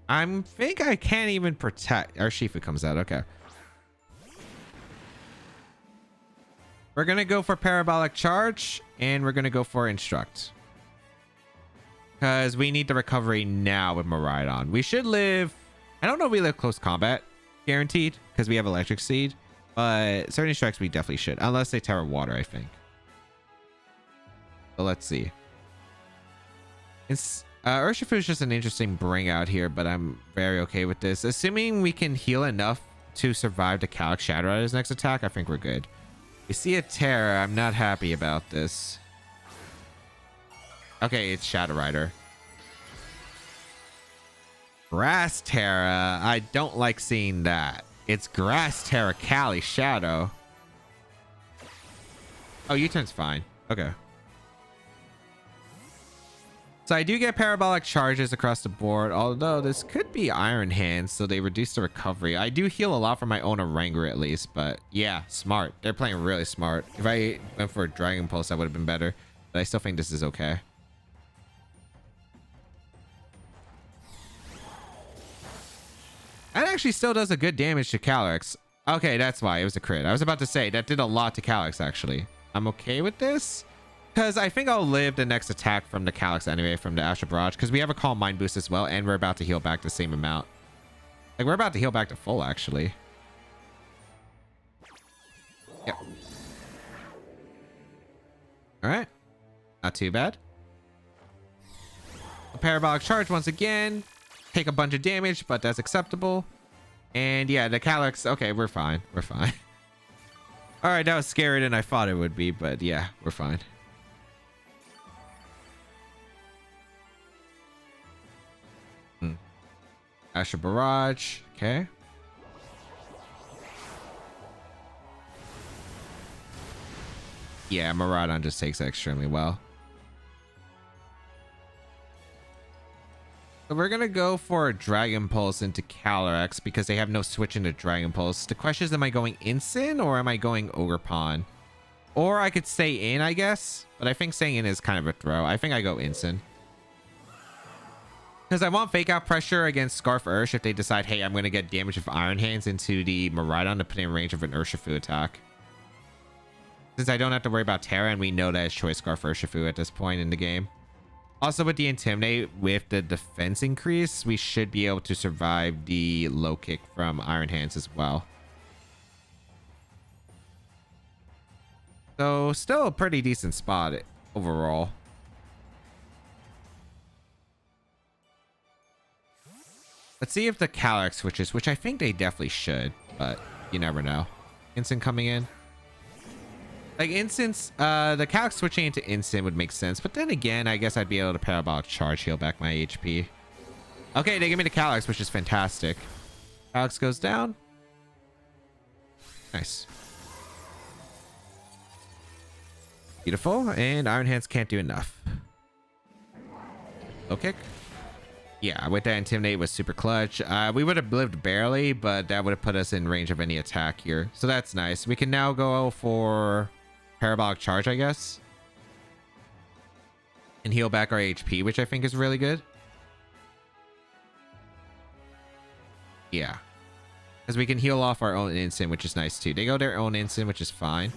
I think I can't even protect. Urshifu comes out. Okay. We're going to go for Parabolic Charge, and we're going to go for Instruct. Because we need the recovery now with Miraidon. We should live... I don't know if we live close combat, guaranteed, because we have Electric Seed. But certain strikes we definitely should. Unless they Terra Water, I think. So let's see. Urshifu is just an interesting bring out here, but I'm very okay with this. Assuming we can heal enough to survive the Calyx Shadow Rider's next attack, I think we're good. We see a Terra. I'm not happy about this. Okay, it's Shadow Rider. Grass Terra. I don't like seeing that. It's Grass Terra Cali Shadow. Oh, U-turn's fine. Okay. So I do get Parabolic Charges across the board, although this could be Iron Hands, so they reduce the recovery. I do heal a lot from my own Oranguru at least, but yeah, smart. They're playing really smart. If I went for a Dragon Pulse, that would have been better, but I still think this is okay. actually still does a good damage to Calyrex. Okay, that's why it was a crit. I was about to say that did a lot to Calyrex actually. I'm okay with this because I think I'll live the next attack from the Calyrex anyway, from the Astral Barrage, because we have a Calm Mind boost as well, and we're about to heal back the same amount. Like, we're about to heal back to full actually. Yep. All right, not too bad. A Parabolic Charge once again. Take a bunch of damage, but that's acceptable. And yeah, the Calyrex, okay, we're fine. We're fine. All right, that was scarier than I thought it would be, but yeah, we're fine. Astral Barrage, okay. Yeah, Miraidon just takes that extremely well. So we're gonna go for a Dragon Pulse into Calyrex because they have no switch into Dragon Pulse. The question is, am I going Incin or am I going Ogerpon? Or I could stay in, I guess. But I think staying in is kind of a throw. I think I go Incin. Because I want Fake Out Pressure against Scarf Ursh if they decide, hey, I'm going to get damage of Iron Hands into the Miraidon to put in range of an Urshifu attack. Since I don't have to worry about Terra, and we know that it's Choice Scarf Urshifu at this point in the game. Also, with the Intimidate, with the defense increase, we should be able to survive the low kick from Iron Hands as well. So, still a pretty decent spot overall. Let's see if the Calyrex switches, which I think they definitely should, but you never know. Incin coming in. Like, Incense, the Calyrex switching into Incin would make sense, but then again, I guess I'd be able to Parabolic Charge, heal back my HP. Okay, they give me the Calyrex, which is fantastic. Calyrex goes down. Nice. Beautiful, and Iron Hands can't do enough. Low kick. Yeah, with that Intimidate was super clutch. We would have lived barely, but that would have put us in range of any attack here. So that's nice. We can now go for Parabolic Charge, I guess. And heal back our HP, which I think is really good. Yeah. Because we can heal off our own Incin, which is nice too. They go their own Incin, which is fine.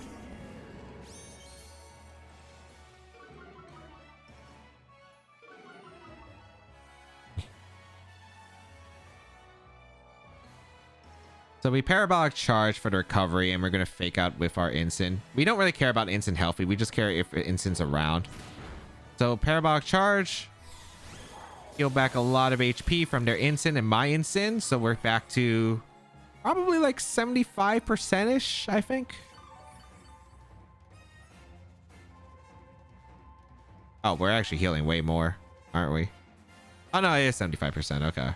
So we Parabolic Charge for the recovery, and we're going to Fake Out with our Incin. We don't really care about Incin healthy. We just care if Incin's around. So Parabolic Charge. Heal back a lot of HP from their Incin and my Incin. So we're back to probably like 75%-ish, I think. Oh, we're actually healing way more, aren't we? Oh, no, it is 75%. Okay.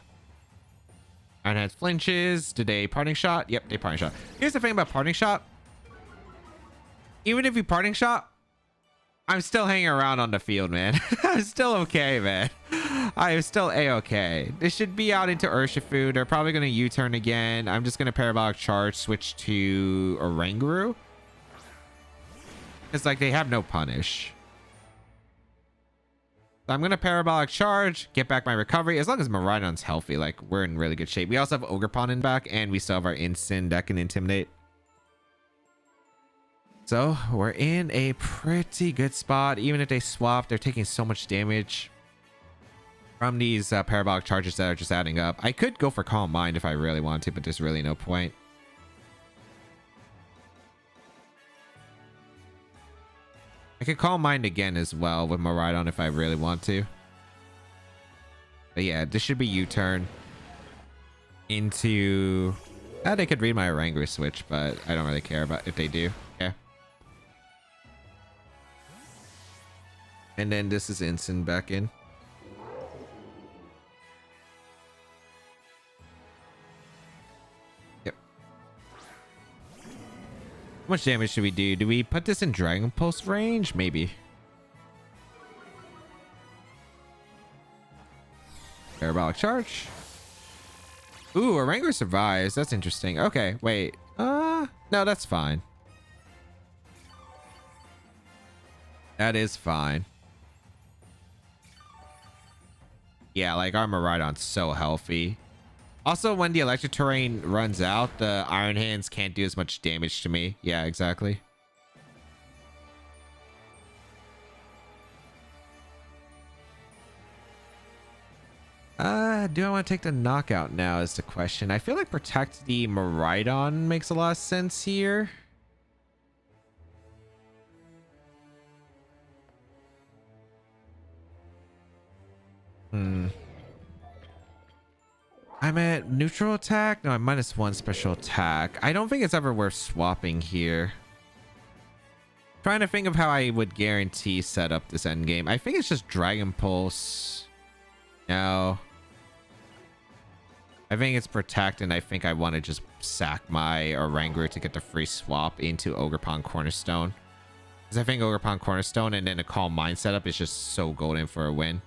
Iron Hands flinches. Did they Parting Shot? Yep, they Parting Shot. Here's the thing about Parting Shot. Even if you Parting Shot, I'm still hanging around on the field, man. I'm still okay, man. I am still a-okay. This should be out into Urshifu. They're probably going to U-turn again. I'm just going to Parabolic Charge, switch to Oranguru. It's like they have no punish. So I'm going to Parabolic Charge, get back my recovery. As long as Miraidon's healthy, like, we're in really good shape. We also have Ogerpon in back, and we still have our Incin that can Intimidate. So we're in a pretty good spot. Even if they swap, they're taking so much damage from these Parabolic Charges that are just adding up. I could go for Calm Mind if I really want to, but there's really no point. I could Calm Mind again as well with Miraidon if I really want to. But yeah, this should be U-turn into... they could read my Oranguru switch, but I don't really care about if they do. Yeah. And then this is Incin back in. Yep. How much damage should we do? Do we put this in Dragon Pulse range? Maybe. Parabolic Charge. Ooh, Oranguru survives. That's interesting. Okay, wait. No, that's fine. That is fine. Yeah, like our Miraidon's so healthy. Also, when the electric terrain runs out, the Iron Hands can't do as much damage to me. Yeah, exactly. Do I want to take the knockout now is the question. I feel like protect the Miraidon makes a lot of sense here. I'm at neutral attack. No, I'm -1 special attack. I don't think it's ever worth swapping here. Trying to think of how I would guarantee set up this end game. I think it's just Dragon Pulse. No. I think it's protect, and I think I want to just sack my Oranguru to get the free swap into Ogerpon Cornerstone. Because I think Ogerpon Cornerstone and then a Calm Mind setup is just so golden for a win.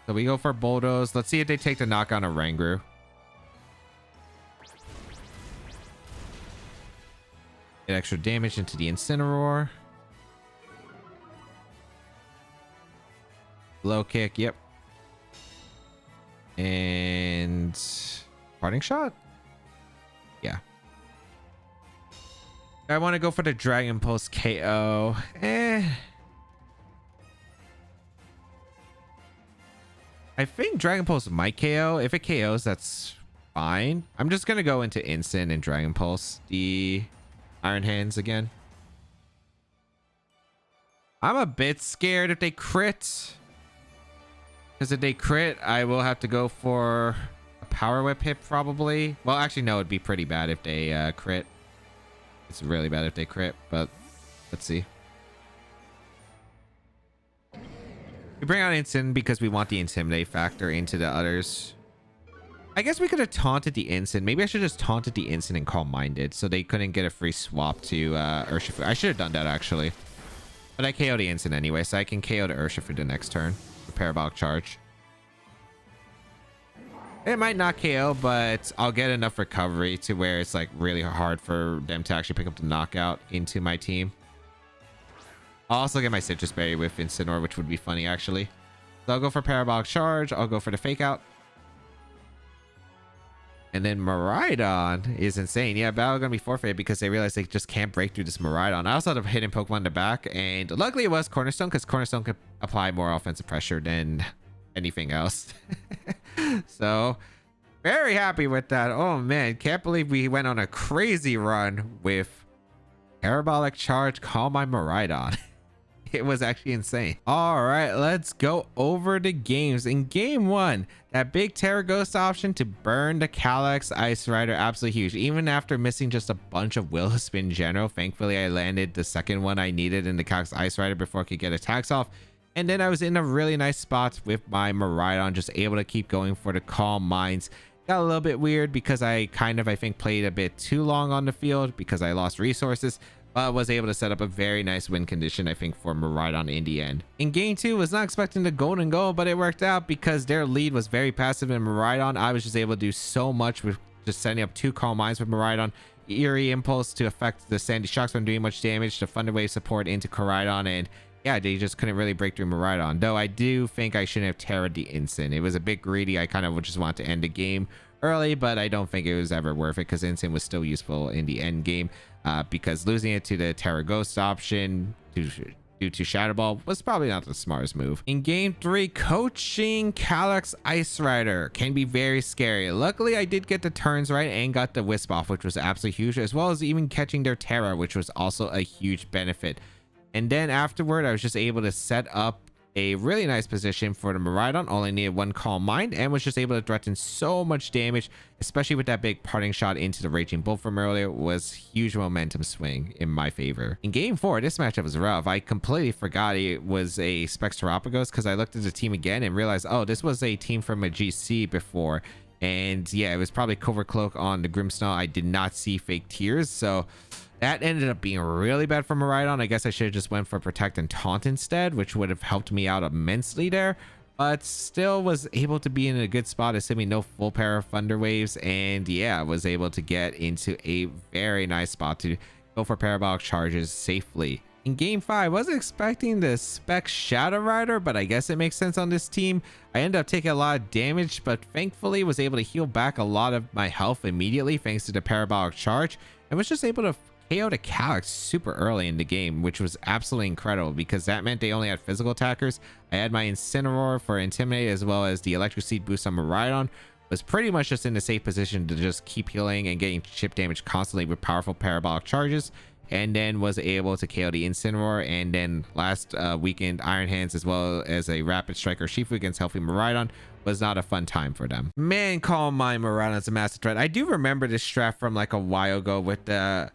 So we go for Bulldoze. Let's see if they take the knockout on Oranguru. Get extra damage into the Incineroar. Low kick, yep. And parting shot? Yeah. I want to go for the Dragon Pulse KO. I think Dragon Pulse might KO. If it KOs, that's fine. I'm just going to go into Instant and Dragon Pulse the Iron Hands again. I'm a bit scared if they crit. Because if they crit, I will have to go for a Power Whip hit probably. Well, actually, no, it'd be pretty bad if they crit. It's really bad if they crit, but let's see. We bring out Instant because we want the Intimidate factor into the others. I guess we could have taunted the Instant. Maybe I should have just taunted the Instant and Calm Minded so they couldn't get a free swap to Urshifu. I should have done that actually. But I KO the Instant anyway, so I can KO the Urshifu the next turn. Parabolic Charge. It might not KO, but I'll get enough recovery to where it's like really hard for them to actually pick up the knockout into my team. I'll also get my Citrus Berry with Incineroar, which would be funny actually. So I'll go for Parabolic Charge. I'll go for the Fake Out. And then Miraidon is insane. Yeah, battle gonna be forfeited because they realize they just can't break through this Miraidon. I also had a hidden Pokemon in the back, and luckily it was Cornerstone because Cornerstone could apply more offensive pressure than anything else. So very happy with that. Oh man, can't believe we went on a crazy run with Parabolic Charge, Calm My Miraidon. It was actually insane. All right, let's go over the games. In game 1, that big Terra Ghost option to burn the Calyx Ice Rider, absolutely huge. Even after missing just a bunch of Will-O-Wisp in general, thankfully I landed the second one I needed in the Calyx Ice Rider before I could get attacks off. And then I was in a really nice spot with my Miraidon, just able to keep going for the Calm Minds. Got a little bit weird because I think played a bit too long on the field because I lost resources. But was able to set up a very nice win condition, I think, for Miraidon in the end. In game 2, was not expecting the golden goal, but it worked out because their lead was very passive in Miraidon. I was just able to do so much with just setting up 2 Calm Minds with Miraidon. Eerie Impulse to affect the Sandy Shocks from doing much damage, to Thunder Wave support into Koraidon, and yeah, they just couldn't really break through Miraidon. Though I do think I shouldn't have Terra'd the Instant. It was a bit greedy. I kind of just want to end the game early, but I don't think it was ever worth it because Instant was still useful in the end game. Because losing it to the Terra Ghost option due to Shadow Ball was probably not the smartest move. In game 3, coaching Calyx Ice Rider can be very scary. Luckily, I did get the turns right and got the Wisp off, which was absolutely huge, as well as even catching their Terra, which was also a huge benefit. And then afterward, I was just able to set up a really nice position for the Miraidon. Only needed 1 Calm Mind and was just able to threaten so much damage, especially with that big parting shot into the Raging Bull from earlier. Was huge momentum swing in my favor. In game 4, this matchup was rough. I completely forgot it was a Spectropagos because I looked at the team again and realized, oh, this was a team from a GC before. And yeah, it was probably Covert Cloak on the Grimmsnarl. I did not see Fake Tears, so that ended up being really bad for Miraidon. I guess I should have just went for Protect and Taunt instead, which would have helped me out immensely there. But still was able to be in a good spot, assuming no full pair of Thunder Waves. And yeah, was able to get into a very nice spot to go for Parabolic Charges safely In game 5, I wasn't expecting the spec Shadow Rider, but I guess it makes sense on this team. I ended up taking a lot of damage, but thankfully was able to heal back a lot of my health immediately thanks to the parabolic charge, and was just able to KO the Calyx super early in the game, which was absolutely incredible because that meant they only had physical attackers. I had my Incineroar for Intimidate as well as the Electric Seed boost on Miraidon. Was pretty much just in a safe position to just keep healing and getting chip damage constantly with powerful parabolic charges, and then was able to KO the Incineroar, and then last weekend Iron Hands as well as a Rapid Strike or Shifu against healthy Miraidon was not a fun time for them. Man, call my Miraidon as a master threat. I do remember this strat from like a while ago with the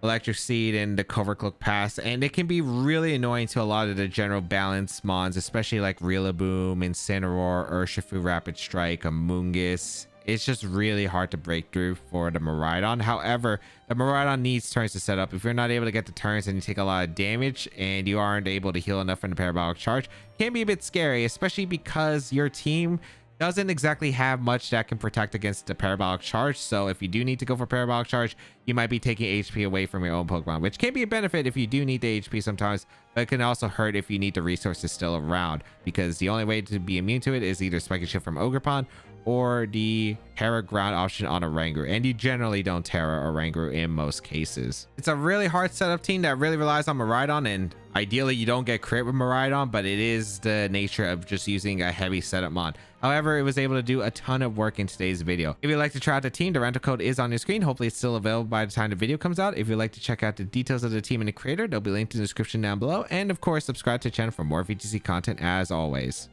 Electric Seed and the Cover Cloak pass, and it can be really annoying to a lot of the general balance mons, especially like Rillaboom, Incineroar, Urshifu Rapid Strike, Amoonguss. It's just really hard to break through for the Miraidon. However, the Miraidon needs turns to set up. If you're not able to get the turns and you take a lot of damage and you aren't able to heal enough from the parabolic charge, it can be a bit scary, especially because your team doesn't exactly have much that can protect against the parabolic charge. So if you do need to go for parabolic charge, you might be taking HP away from your own Pokemon, which can be a benefit if you do need the HP sometimes, but it can also hurt if you need the resources still around, because the only way to be immune to it is either Spike and Shift from Ogerpon or the Terra Ground option on Oranguru, and you generally don't Terra Oranguru in most cases. It's a really hard setup team that really relies on Miraidon, and ideally you don't get crit with Miraidon, but it is the nature of just using a heavy setup mod. However, it was able to do a ton of work in today's video. If you'd like to try out the team, the rental code is on your screen. Hopefully it's still available by the time the video comes out. If you'd like to check out the details of the team and the creator, they'll be linked in the description down below, and of course subscribe to the channel for more VGC content as always.